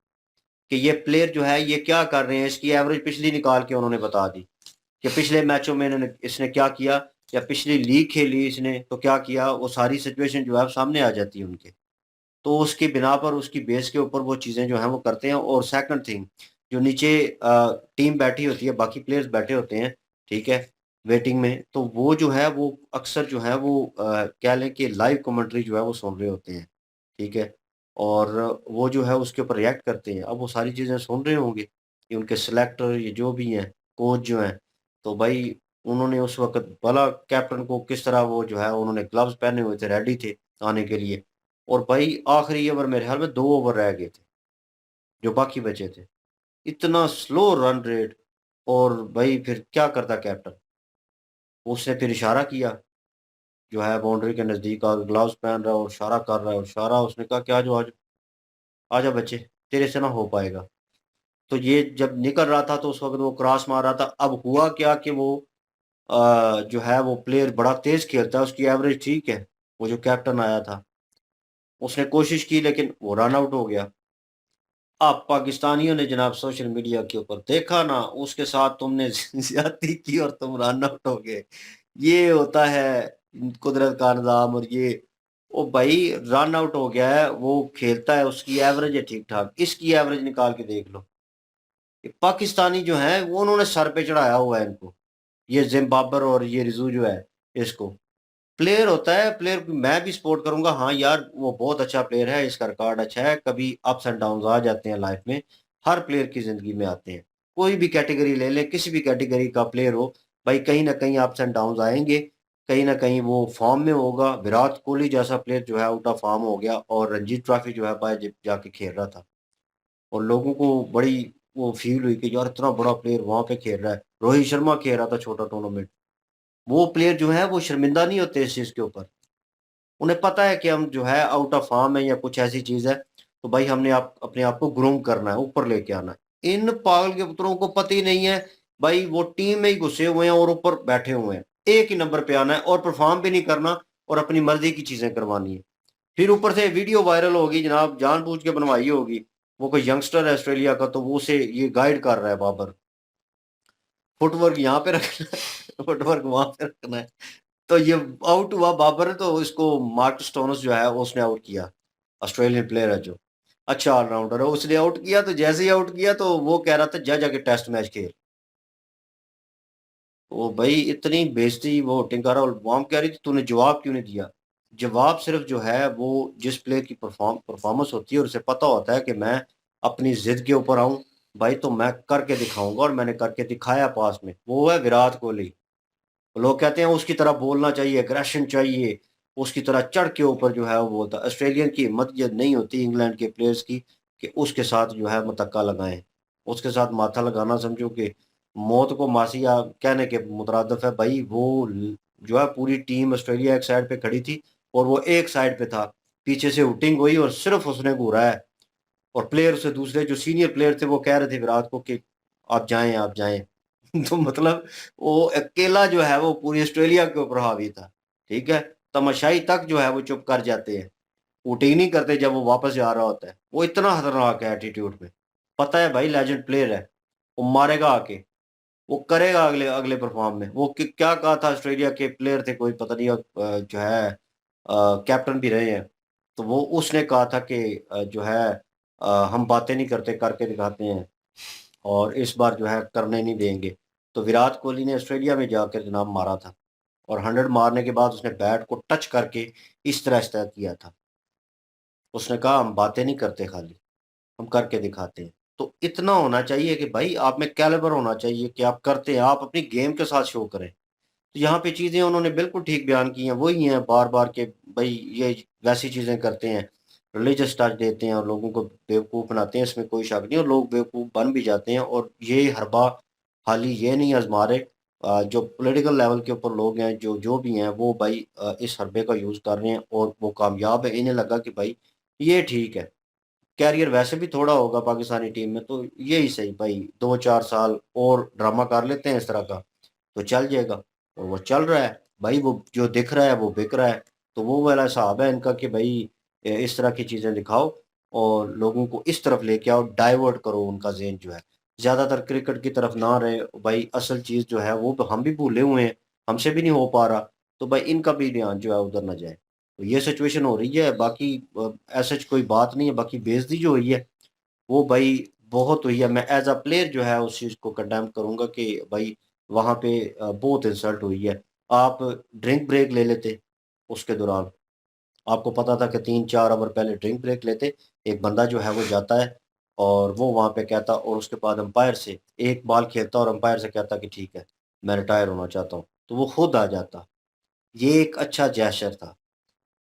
कि ये प्लेयर जो है ये क्या कर रहे हैं। इसकी एवरेज पिछली निकाल के उन्होंने बता दी कि पिछले मैचों में इन्होंने इसने क्या किया या पिछली लीग खेली इसने तो क्या किया, वो सारी सिचुएशन जो है सामने आ जाती है उनके। तो उसकी बिना पर उसकी बेस के ऊपर वो चीज़ें जो हैं वो करते हैं। और सेकंड थिंग, जो नीचे टीम बैठी होती है, बाकी प्लेयर्स बैठे होते हैं, ठीक है, वेटिंग में, तो वो जो है वो अक्सर जो है वो कह लें कि लाइव कमेंट्री जो है वो सुन रहे होते हैं, ठीक है। और वो जो है उसके ऊपर रिएक्ट करते हैं। अब वो सारी चीज़ें सुन रहे होंगे कि उनके सिलेक्टर ये जो भी हैं, कोच जो हैं, तो भाई उन्होंने उस वक़्त भला कैप्टन को किस तरह वो जो है उन्होंने ग्लव्स पहने हुए थे, रेडी थे आने के लिए। और भाई आखिरी ओवर मेरे ख्याल में 2 ओवर रह गए थे, जो बाकी बचे थे। इतना स्लो रन रेट और भाई फिर क्या करता कैप्टन? उसने फिर इशारा किया, जो है बाउंड्री के नज़दीक आके ग्लव्स पहन रहा है और इशारा कर रहा है और इशारा उसने कहा कि आजा, आजा, आजा बच्चे, तेरे से ना हो पाएगा। तो ये जब निकल रहा था तो उस वक़्त वो क्रॉस मार रहा था। अब हुआ क्या कि वो जो है वो प्लेयर बड़ा तेज़ खेलता है, उसकी एवरेज ठीक है, वो जो कैप्टन आया था, उसने कोशिश की लेकिन वो रन आउट हो गया। आप पाकिस्तानियों ने जनाब सोशल मीडिया के ऊपर देखा ना, उसके साथ तुमने ज्यादती की और तुम रन आउट हो गए। ये होता है कुदरत का निज़ाम। और ये ओ भाई रन आउट हो गया है, वो खेलता है, उसकी एवरेज है ठीक ठाक, इसकी एवरेज निकाल के देख लो। ये पाकिस्तानी जो है वो उन्होंने सर पे चढ़ाया हुआ है इनको, ये जिम्बाबर और ये रिजू जो है इसको। प्लेयर होता है, प्लेयर मैं भी सपोर्ट करूंगा, हाँ यार वो बहुत अच्छा प्लेयर है, इसका रिकॉर्ड अच्छा है, कभी अप्स एंड डाउन आ जाते हैं लाइफ में, हर प्लेयर की जिंदगी में आते हैं। कोई भी कैटेगरी ले लें, किसी भी कैटेगरी का प्लेयर हो, भाई कहीं ना कहीं अप्स एंड डाउन आएंगे, कहीं ना कहीं वो फॉर्म में होगा। विराट कोहली जैसा प्लेयर जो है आउट ऑफ फॉर्म हो गया और रणजी ट्रॉफी जो है बाहर जाके खेल रहा था और लोगों को बड़ी वो फील हुई कि यार इतना बड़ा प्लेयर वहां पे खेल रहा है। रोहित शर्मा खेल रहा था छोटा टूर्नामेंट, वो प्लेयर जो है वो शर्मिंदा नहीं होते इस चीज के ऊपर। उन्हें पता है कि हम जो है आउट ऑफ फॉर्म है या कुछ ऐसी चीज है, तो भाई हमने आप अपने आप को ग्रूम करना है, ऊपर लेके आना है। इन पागल के पुत्रों को पता ही नहीं है भाई, वो टीम में ही घुसे हुए हैं और ऊपर बैठे हुए हैं, एक ही नंबर पे आना है और परफॉर्म भी नहीं करना और अपनी मर्जी की चीजें करवानी है। फिर ऊपर से वीडियो वायरल होगी जनाब, जानबूझ के बनवाई होगी, वो कोई यंगस्टर है ऑस्ट्रेलिया का, तो वो उसे ये गाइड कर रहा है बाबर, फुटवर्क यहाँ पे रखना है, फुटवर्क वहां पे रखना है। तो ये आउट हुआ बाबर, तो इसको मार्क स्टोनस जो है उसने आउट किया, ऑस्ट्रेलियन प्लेयर है जो अच्छा ऑलराउंडर है, उसने आउट किया। तो जैसे ही आउट किया तो वो कह रहा था जा जाके टेस्ट मैच खेल। तो भाई इतनी बेइज्जती वो टिंकारा और बॉम्ब कह रही थी तूने जवाब क्यों नहीं दिया। जवाब सिर्फ जो है वो जिस प्लेयर की परफॉर्मेंस होती है और उसे पता होता है कि मैं अपनी जिद के ऊपर आऊं भाई, तो मैं करके दिखाऊंगा, और मैंने करके दिखाया पास में, वो है विराट कोहली। लोग कहते हैं उसकी तरह बोलना चाहिए, एग्रेशन चाहिए, उसकी तरह चढ़ के ऊपर जो है वो बोलता। ऑस्ट्रेलियन की हिम्मत ये नहीं होती इंग्लैंड के प्लेयर्स की कि उसके साथ जो है मतक्का लगाएं, उसके साथ माथा लगाना समझो कि मौत को मासिया कहने के मुतरादफ है भाई। जो है पूरी टीम ऑस्ट्रेलिया एक साइड पे खड़ी थी और वो एक साइड पे था, पीछे से हुटिंग हुई और सिर्फ उसने घूरा है, और प्लेयर से दूसरे जो सीनियर प्लेयर थे वो कह रहे थे विराट को कि आप जाएं आप जाएं। तो मतलब वो अकेला जो है वो पूरी ऑस्ट्रेलिया के ऊपर हावी था। ठीक है, तमाशाई तक जो है वो चुप कर जाते हैं, वोटिंग नहीं करते जब वो वापस जा रहा होता है। वो इतना खतरनाक है एटीट्यूड में, पता है भाई लेजेंड प्लेयर है, वो मारेगा आके, वो करेगा अगले अगले परफॉर्म में। वो क्या कहा था, ऑस्ट्रेलिया के प्लेयर थे कोई पता नहीं जो है कैप्टन भी रहे हैं, तो वो उसने कहा था कि जो है हम बातें नहीं करते, करके दिखाते हैं, और इस बार जो है करने नहीं देंगे। तो विराट कोहली ने ऑस्ट्रेलिया में जाकर जनाब मारा था, और 100 मारने के बाद उसने बैट को टच करके इस तरह इस्तेमाल किया था। उसने कहा हम बातें नहीं करते, खाली हम करके दिखाते हैं। तो इतना होना चाहिए कि भाई आप में कैलिबर होना चाहिए कि आप करते हैं, आप अपनी गेम के साथ शो करें। तो यहाँ पे चीज़ें उन्होंने बिल्कुल ठीक बयान की हैं, वही हैं बार बार के भाई ये वैसी चीज़ें करते हैं, रिलीजियस टच देते हैं और लोगों को बेवकूफ़ बनाते हैं, इसमें कोई शक नहीं, और लोग बेवकूफ़ बन भी जाते हैं। और ये हरबा हाली ये नहीं आजमा रहे, जो पॉलिटिकल लेवल के ऊपर लोग हैं, जो जो भी हैं, वो भाई इस हरबे का यूज़ कर रहे हैं और वो कामयाब है। इन्हें लगा कि भाई ये ठीक है, कैरियर वैसे भी थोड़ा होगा पाकिस्तानी टीम में, तो यही सही भाई 2-4 साल और ड्रामा कर लेते हैं इस तरह का, तो चल जाएगा। और वो चल रहा है भाई, वो जो दिख रहा है वो बिक रहा है। तो वो वाला हिसाब है इनका कि भाई इस तरह की चीज़ें दिखाओ और लोगों को इस तरफ लेके आओ, डाइवर्ट करो उनका ज़हन जो है, ज़्यादातर क्रिकेट की तरफ ना रहे भाई। असल चीज़ जो है वो तो हम भी भूले हुए हैं, हमसे भी नहीं हो पा रहा, तो भाई इनका भी ध्यान जो है उधर ना जाए। तो ये सिचुएशन हो रही है, बाकी ऐसा कोई बात नहीं है। बाकी बेइज्जती जो हुई है वो भाई बहुत हुई है। मैं एज अ प्लेयर जो है उस चीज़ को कंडेम करूंगा कि भाई वहाँ पे बहुत इंसल्ट हुई है। आप ड्रिंक ब्रेक ले लेते, उसके दौरान आपको पता था कि 3-4 ओवर पहले ड्रिंक ब्रेक लेते, एक बंदा जो है वो जाता है और वो वहाँ पे कहता, और उसके बाद अंपायर से एक बॉल खेलता और अंपायर से कहता कि ठीक है मैं रिटायर होना चाहता हूँ, तो वो खुद आ जाता। ये एक अच्छा जेस्चर था।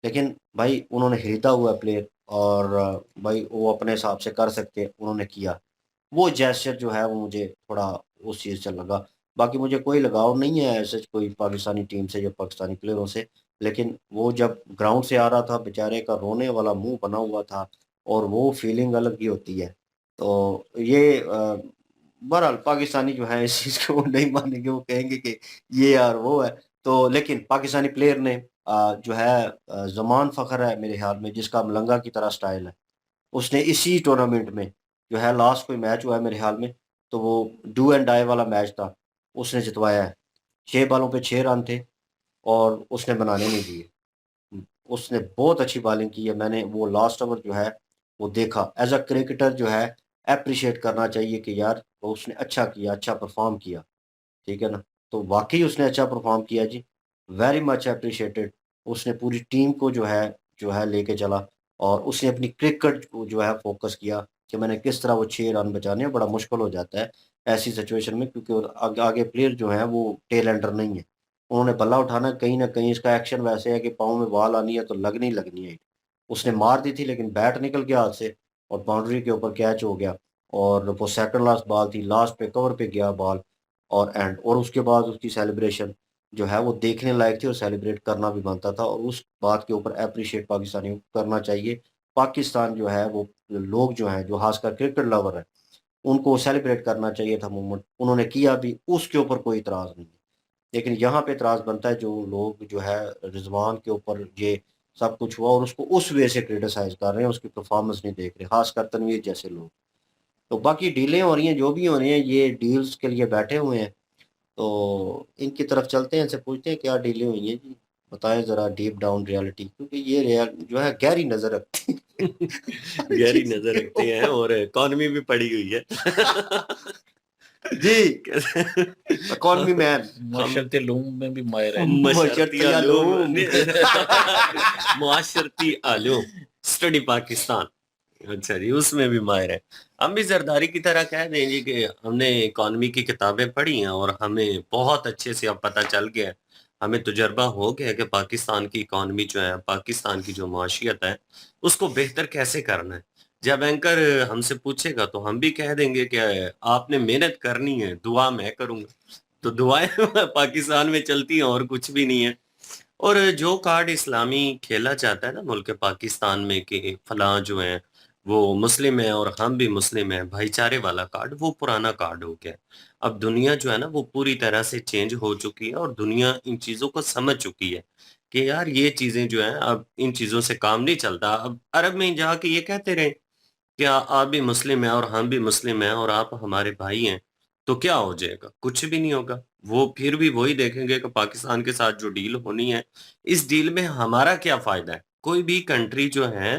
लेकिन भाई उन्होंने खरीदा हुआ प्लेयर, और भाई वो अपने हिसाब से कर सकते, उन्होंने किया। वो जेस्चर जो है वो मुझे थोड़ा उस चीज़ से लगा। बाकी मुझे कोई लगाव नहीं है ऐसे कोई पाकिस्तानी टीम से या पाकिस्तानी प्लेयरों से, लेकिन वो जब ग्राउंड से आ रहा था बेचारे का रोने वाला मुंह बना हुआ था, और वो फीलिंग अलग ही होती है। तो ये बहरहाल पाकिस्तानी जो है इस चीज़ को वो नहीं मानेंगे, वो कहेंगे कि ये यार वो है। तो लेकिन पाकिस्तानी प्लेयर ने जो है ज़मान फ़खर है मेरे ख्याल में, जिसका मलंगा की तरह स्टाइल है, उसने इसी टूर्नामेंट में जो है लास्ट कोई मैच हुआ है मेरे ख्याल में, तो वो डू एंड डाई वाला मैच था, उसने जितवाया है। 6 बॉलों पे 6 रन थे और उसने बनाने नहीं दिए। उसने बहुत अच्छी बॉलिंग की है, मैंने वो लास्ट ओवर जो है वो देखा। एज़ अ क्रिकेटर जो है एप्रिशिएट करना चाहिए कि यार वो उसने अच्छा किया, अच्छा परफ़ॉर्म किया। ठीक है ना? तो वाक़ई उसने अच्छा परफ़ॉर्म किया जी, वेरी मच एप्रिशिएटेड। उसने पूरी टीम को जो है लेके चला, और उसने अपनी क्रिकेट को जो है फ़ोकस किया कि मैंने किस तरह वो 6 रन बचाने हैं। बड़ा मुश्किल हो जाता है ऐसी सिचुएशन में, क्योंकि और आगे आगे प्लेयर जो हैं वो टेल एंडर नहीं है। उन्होंने बल्ला उठाना है, कहीं न कहीं इसका एक्शन वैसे है कि पाँव में बॉल आनी है तो लगनी ही लगनी है। उसने मार दी थी लेकिन बैट निकल गया हाथ से और बाउंड्री के ऊपर कैच हो गया, और वो सेकंड लास्ट बॉल थी, लास्ट पे कवर पे गया बॉल, और उसके बाद उसकी सेलिब्रेशन जो है वो देखने लायक थी, और सेलिब्रेट करना भी बनता था, और उस बात के ऊपर एप्रिशिएट पाकिस्तानियों को करना चाहिए। पाकिस्तान जो है वो लोग जो हैं, जो खासकर क्रिकेट लवर हैं, उनको सेलिब्रेट करना चाहिए था मूवमेंट, उन्होंने किया भी, उसके ऊपर कोई इतराज़ नहीं है। लेकिन यहाँ पे इतराज़ बनता है जो लोग जो है रिजवान के ऊपर ये सब कुछ हुआ और उसको उस वे से क्रिटिसाइज कर रहे हैं, उसकी परफॉर्मेंस नहीं देख रहे, खासकर तनवीर जैसे लोग। तो बाकी डीलें हो रही हैं, जो भी हो रही हैं, ये डील्स के लिए बैठे हुए हैं। तो इनकी तरफ चलते हैं, इनसे पूछते हैं क्या डीलें हुई हैं जी, बताएं ज़रा डीप डाउन रियलिटी, क्योंकि ये रियल जो है गहरी नज़र रखती है हर गहरी चीज़ नजर के रखते हैं ऊपर। और इकॉनमी भी पड़ी हुई है। जी इकोनॉमी मैन माशरती लूम में भी माहिर है। मशर्ती आलूम। मुआशरती आलूम स्टडी पाकिस्तान, अच्छा जी, उसमें भी माहिर है। हम भी जरदारी की तरह कह देंगे कि हमने इकोनॉमी की किताबें पढ़ी हैं और हमें बहुत अच्छे से अब पता चल गया है, हमें तजुर्बा हो गया है कि पाकिस्तान की इकोनॉमी जो है, पाकिस्तान की जो माशियत है, उसको बेहतर कैसे करना है। जब एंकर हमसे पूछेगा तो हम भी कह देंगे कि आपने मेहनत करनी है, दुआ मैं करूंगा। तो दुआएं पाकिस्तान में चलती हैं और कुछ भी नहीं है। और जो कार्ड इस्लामी खेला जाता है ना मुल्क पाकिस्तान में कि फलां जो है वो मुस्लिम है और हम भी मुस्लिम हैं, भाईचारे वाला कार्ड, वो पुराना कार्ड हो गया है। अब दुनिया जो है ना वो पूरी तरह से चेंज हो चुकी है और दुनिया इन चीज़ों को समझ चुकी है कि यार ये चीज़ें जो हैं अब इन चीज़ों से काम नहीं चलता। अब अरब में जाके ये कहते रहे क्या आप भी मुस्लिम हैं और हम भी मुस्लिम हैं और आप हमारे भाई हैं, तो क्या हो जाएगा? कुछ भी नहीं होगा। वो फिर भी वही देखेंगे कि पाकिस्तान के साथ जो डील होनी है, इस डील में हमारा क्या फ़ायदा है? कोई भी कंट्री जो है,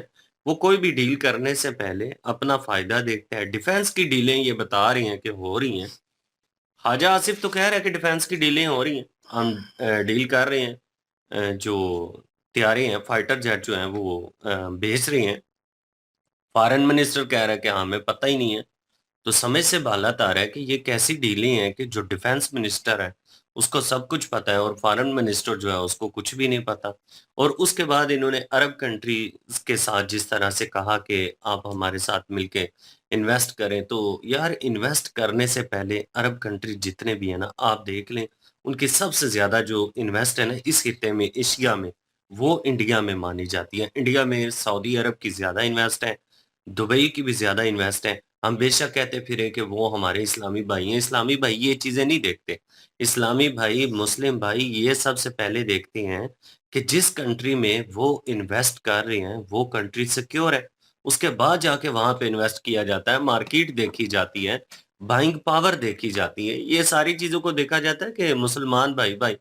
वो कोई भी डील करने से पहले अपना फ़ायदा देखता है। डिफेंस की डीलें ये बता रही हैं कि हो रही हैं। ख्वाजा आसिफ तो कह रहा है कि डिफेंस की डीलें हो रही हैं। हम डील कर रहे हैं। जो तैयारी हैं, फाइटर जेट जो हैं वो भेज रहे हैं। फॉरेन मिनिस्टर कह रहा है कि हमें पता ही नहीं है। तो समझ से बाहर आ रहा है कि ये कैसी डीलें हैं कि जो डिफेंस मिनिस्टर है उसको सब कुछ पता है और फॉरेन मिनिस्टर जो है उसको कुछ भी नहीं पता। और उसके बाद इन्होंने अरब कंट्रीज के साथ जिस तरह से कहा कि आप हमारे साथ मिलके इन्वेस्ट करें, तो यार इन्वेस्ट करने से पहले अरब कंट्री जितने भी हैं ना आप देख लें, उनकी सबसे ज्यादा जो इन्वेस्ट है ना इस खिते में, एशिया में, वो इंडिया में मानी जाती है। इंडिया में सऊदी अरब की ज्यादा इन्वेस्ट है, दुबई की भी ज्यादा इन्वेस्ट है। हम बेशक कहते फिरे कि वो हमारे इस्लामी भाई हैं, इस्लामी भाई ये चीजें नहीं देखते। इस्लामी भाई, मुस्लिम भाई ये सबसे पहले देखते हैं कि जिस कंट्री में वो इन्वेस्ट कर रहे हैं वो कंट्री सिक्योर है। उसके बाद जाके वहां पे इन्वेस्ट किया जाता है, मार्केट देखी जाती है, बाइंग पावर देखी जाती है, ये सारी चीजों को देखा जाता है कि मुसलमान भाई भाई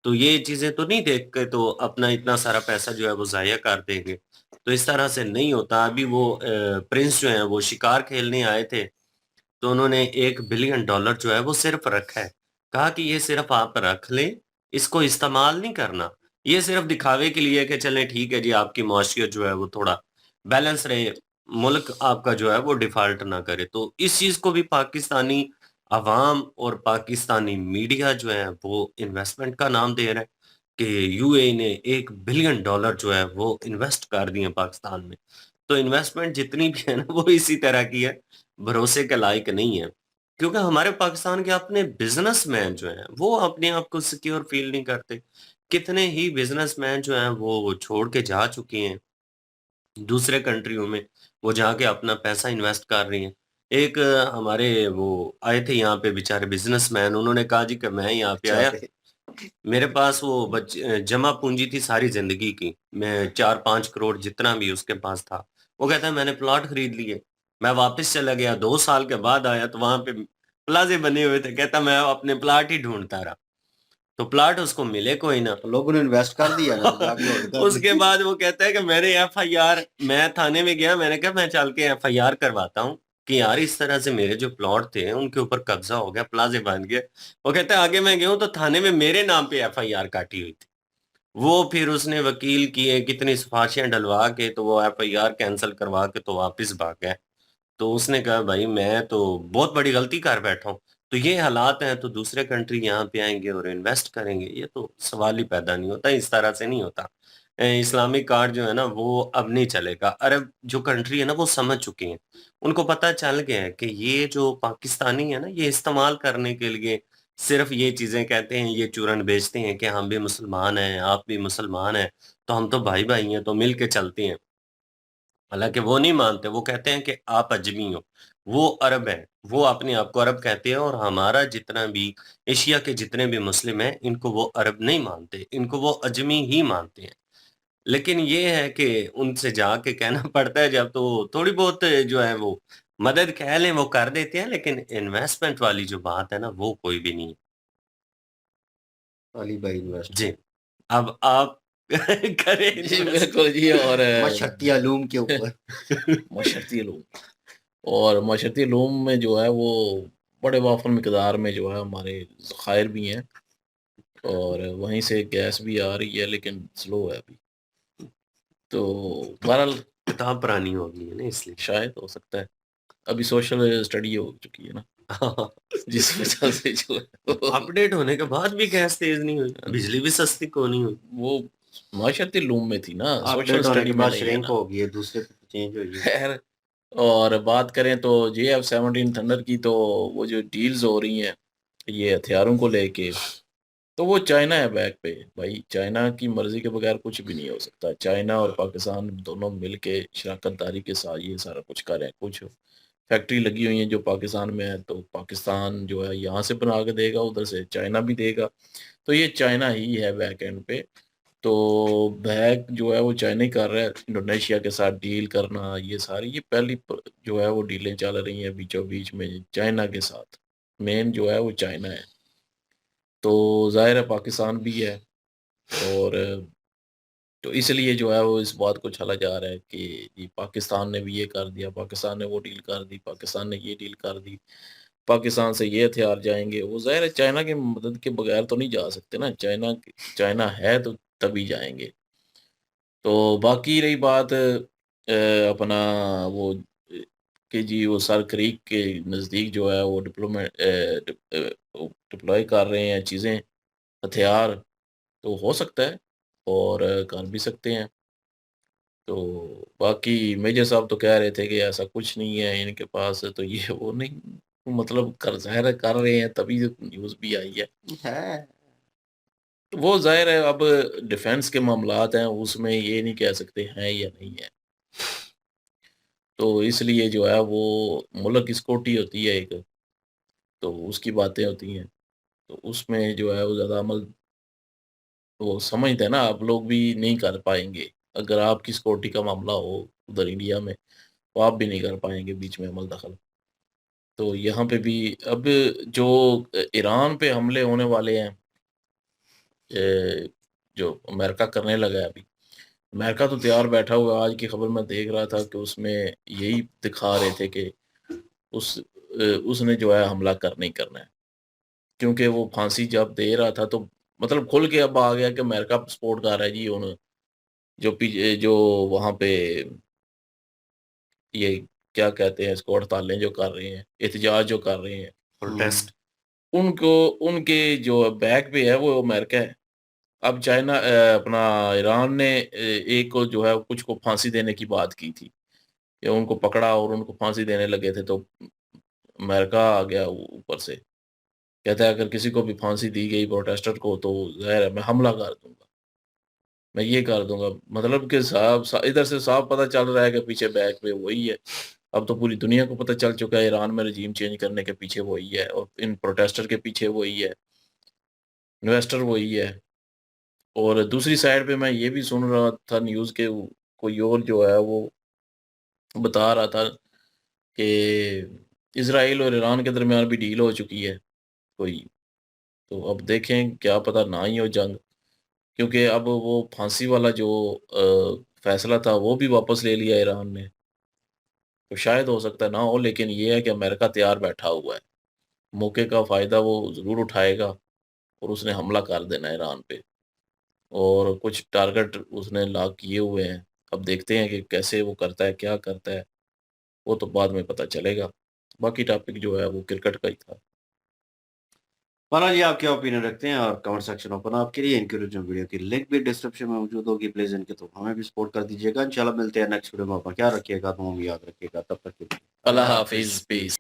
तो ये चीजें तो नहीं देख के तो अपना इतना सारा पैसा जो है वो जाया कर देंगे। तो इस तरह से नहीं होता। अभी वो प्रिंस जो है वो शिकार खेलने आए थे, तो उन्होंने $1 बिलियन जो है वो सिर्फ रखा है। कहा कि ये सिर्फ आप रख लें, इसको इस्तेमाल नहीं करना। ये सिर्फ दिखावे के लिए कि चलें ठीक है जी, आपकी मौशियत जो है वो थोड़ा बैलेंस रहे, मुल्क आपका जो है वो डिफॉल्ट ना करे। तो इस चीज को भी पाकिस्तानी अवाम और पाकिस्तानी मीडिया जो है वो इन्वेस्टमेंट का नाम दे रहा है कि यूएई ने $1 बिलियन जो है वो इन्वेस्ट कर दिए पाकिस्तान में। तो इन्वेस्टमेंट जितनी भी है ना वो इसी तरह की है, भरोसे के लायक नहीं है। क्योंकि हमारे पाकिस्तान के अपने बिजनेसमैन जो हैं वो अपने आप को सिक्योर फील नहीं करते। कितने ही बिजनेसमैन जो हैं वो छोड़ के जा चुके हैं दूसरे कंट्रियों में, वो जाके अपना पैसा इन्वेस्ट कर रही हैं। एक हमारे वो आए थे यहाँ पे बेचारे बिजनेसमैन, उन्होंने कहा जी कि मैं यहाँ पे आया, मेरे पास वो जमा पूंजी थी सारी जिंदगी की, मैं 4-5 करोड़ जितना भी उसके पास था। वो कहता है मैंने प्लॉट खरीद लिए, मैं वापस चला गया, 2 साल के बाद आया तो वहां पे प्लाजे बने हुए थे, कहता मैं अपने प्लॉट ही ढूंढता रहा। तो प्लॉट उसको मिले कोई ना। तो लोगों ने इन्वेस्ट कर दिया ना, तो जाके और कर उसके बाद वो कहता है कि मैंने एफआईआर, मैं थाने में गया, मैंने कहा मैं चल के एफआईआर करवाता हूँ कि यार इस तरह से मेरे जो प्लॉट थे उनके ऊपर कब्जा हो गया, प्लाजे बन गए। वो कहता है आगे मैं गया हूँ तो थाने में मेरे नाम पे एफआईआर काटी हुई थी। वो फिर उसने वकील किए, कितनी सिफारिशें डलवा के तो वो एफआईआर कैंसिल करवा के तो वापस भाग गया। तो उसने कहा भाई मैं तो बहुत बड़ी गलती कर बैठा हूँ। तो ये हालात हैं तो दूसरे कंट्री यहाँ पे आएंगे और इन्वेस्ट करेंगे, ये तो सवाल ही पैदा नहीं होता, इस तरह से नहीं होता। इस्लामिक कार्ड जो है ना वो अब नहीं चलेगा। अरब जो कंट्री है ना वो समझ चुकी हैं, उनको पता चल गया है कि ये जो पाकिस्तानी है ना ये इस्तेमाल करने के लिए सिर्फ ये चीजें कहते हैं, ये चूरन बेचते हैं कि हम भी मुसलमान हैं, आप भी मुसलमान हैं, तो हम तो भाई भाई हैं, तो मिल के चलते हैं। हालांकि वो नहीं मानते, वो कहते हैं कि आप अजमी हो, वो अरब हैं, वो अपने आप को अरब कहते हैं। और हमारा जितना भी एशिया के जितने भी मुस्लिम हैं इनको वो अरब नहीं मानते, इनको वो अजमी ही मानते हैं। लेकिन ये है कि उनसे जाके कहना पड़ता है जब, तो थोड़ी बहुत जो है वो मदद कह लें वो कर देते हैं, लेकिन इन्वेस्टमेंट वाली जो बात है ना वो कोई भी नहीं है। अली भाई इन्वेस्ट जी, अब आप करें जी बिल्कुल जी। और मशर्ती आलूम के ऊपर माशरती लूम, और माशरती लूम में जो है वो बड़े वाफर मिकदार में जो है हमारे ज़खायर भी हैं और वहीं से गैस भी आ रही है, लेकिन स्लो है अभी। तो बहरहाल किताब पुरानी हो गई है ना, इसलिए। शायद हो सकता है, अभी सोशल स्टडी हो चुकी है ना, जिस वजह से जो है अपडेट होने के बाद भी गैस तेज नहीं हुई, बिजली भी सस्ती क्यों नहीं हुई? वो माशरती लूम में थी ना, सोशल अपडेट होने स्टडी के में बाद नहीं है श्रिंक ना। हो गई है, दूसरे पे चेंज हुई है। खैर, और बात करें तो JF-17 थंडर की, तो वो जो डील्स हो रही हैं ये हथियारों को लेके, तो वो चाइना है बैक पे। भाई चाइना की मर्जी के बगैर कुछ भी नहीं हो सकता। चाइना और पाकिस्तान दोनों मिलके शराकतदारी के साथ ये सारा कुछ कर रहे हैं। कुछ फैक्ट्री लगी हुई है जो पाकिस्तान में है, तो पाकिस्तान जो है यहाँ से बना के देगा, उधर से चाइना भी देगा। तो ये चाइना ही है बैक एंड पे। तो बैक जो है वो चाइना ही कर रहा है, इंडोनेशिया के साथ डील करना, ये सारी ये पहली जो है वो डीलें चल रही हैं बीचों बीच में चाइना के साथ। मेन जो है वो चाइना है, तो ज़ाहिर है पाकिस्तान भी है। और तो इसलिए जो है वो इस बात को छला जा रहा है कि जी पाकिस्तान ने भी ये कर दिया, पाकिस्तान ने वो डील कर दी, पाकिस्तान ने ये डील कर दी, पाकिस्तान से ये हथियार जाएंगे। वो ज़ाहिर है चाइना की मदद के बगैर तो नहीं जा सकते ना, चाइना है तो तभी जाएंगे। तो बाकी रही बात अपना वो कि जी वो सर क्रीक के नज़दीक जो है वो डिप्लॉय कर रहे हैं चीज़ें, हथियार, तो हो सकता है और कर भी सकते हैं। तो बाकी मेजर साहब तो कह रहे थे कि ऐसा कुछ नहीं है इनके पास, तो ये वो नहीं, मतलब कर ज़ाहिर है कर रहे हैं तभी न्यूज़ भी आई है। है वो ज़ाहिर है अब डिफेंस के मामलात हैं, उसमें ये नहीं कह सकते हैं या नहीं है। तो इसलिए जो है वो मुल्क की सिक्योरिटी होती है एक, तो उसकी बातें होती हैं। तो उसमें जो है वो ज़्यादा अमल वो समझते हैं ना, आप लोग भी नहीं कर पाएँगे। अगर आपकी सिक्योरिटी का मामला हो उधर इंडिया में, तो आप भी नहीं कर पाएँगे बीच में अमल दखल। तो यहाँ पे भी अब जो ईरान पे हमले होने वाले हैं, जो अमेरिका करने लगा है अभी। अमेरिका तो तैयार बैठा हुआ है, आज की खबर मैं देख रहा था कि उसमें यही दिखा रहे थे कि उसने जो है हमला करना ही करना है। क्योंकि वो फांसी जब दे रहा था तो मतलब खुल के अब आ गया कि अमेरिका सपोर्ट कर रहा है जी उन जो वहाँ पे ये क्या कहते हैं इसको, हड़तालें जो कर रहे हैं, एहतजाज जो कर रहे हैं, प्रोटेस्ट। उनको उनके जो बैक पे है वो अमेरिका है। अब चाइना अपना ईरान ने एक को जो है कुछ को फांसी देने की बात की थी, या उनको पकड़ा और उनको फांसी देने लगे थे, तो अमेरिका आ गया ऊपर से, कहता है अगर किसी को भी फांसी दी गई प्रोटेस्टर को तो ज़ाहिर है मैं हमला कर दूँगा, मैं ये कर दूँगा। मतलब कि साहब इधर से साफ पता चल रहा है कि पीछे बैक पे वही है। अब तो पूरी दुनिया को पता चल चुका है ईरान में रजीम चेंज करने के पीछे वही है और इन प्रोटेस्टर के पीछे वही है, इन्वेस्टर वही है। और दूसरी साइड पे मैं ये भी सुन रहा था न्यूज़ के कोई और जो है वो बता रहा था कि इज़राइल और ईरान के दरमियान भी डील हो चुकी है कोई। तो अब देखें क्या पता ना ही हो जंग, क्योंकि अब वो फांसी वाला जो फैसला था वो भी वापस ले लिया ईरान ने। तो शायद हो सकता है ना हो, लेकिन ये है कि अमेरिका तैयार बैठा हुआ है। मौके का फ़ायदा वो ज़रूर उठाएगा और उसने हमला कर देना है ईरान पे। और कुछ टारगेट उसने लॉक किए हुए हैं। अब देखते हैं कि कैसे वो करता है, क्या करता है, वो तो बाद में पता चलेगा। बाकी टॉपिक जो है वो क्रिकेट का ही था। माना जी, आप क्या ओपिनियन रखते हैं और कमेंट सेक्शन ओपन आपके लिए। इनके ओरिजिनल वीडियो की लिंक भी डिस्क्रिप्शन में मौजूद होगी, प्लीज इनके तो हमें भी सपोर्ट कर दीजिएगा। इंशाल्लाह मिलते हैं नेक्स्ट वीडियो में। अपना ख्याल रखिएगा, तो हम याद रखिएगा। तब तक के लिए अल्लाह हाफ़िज़, पीस।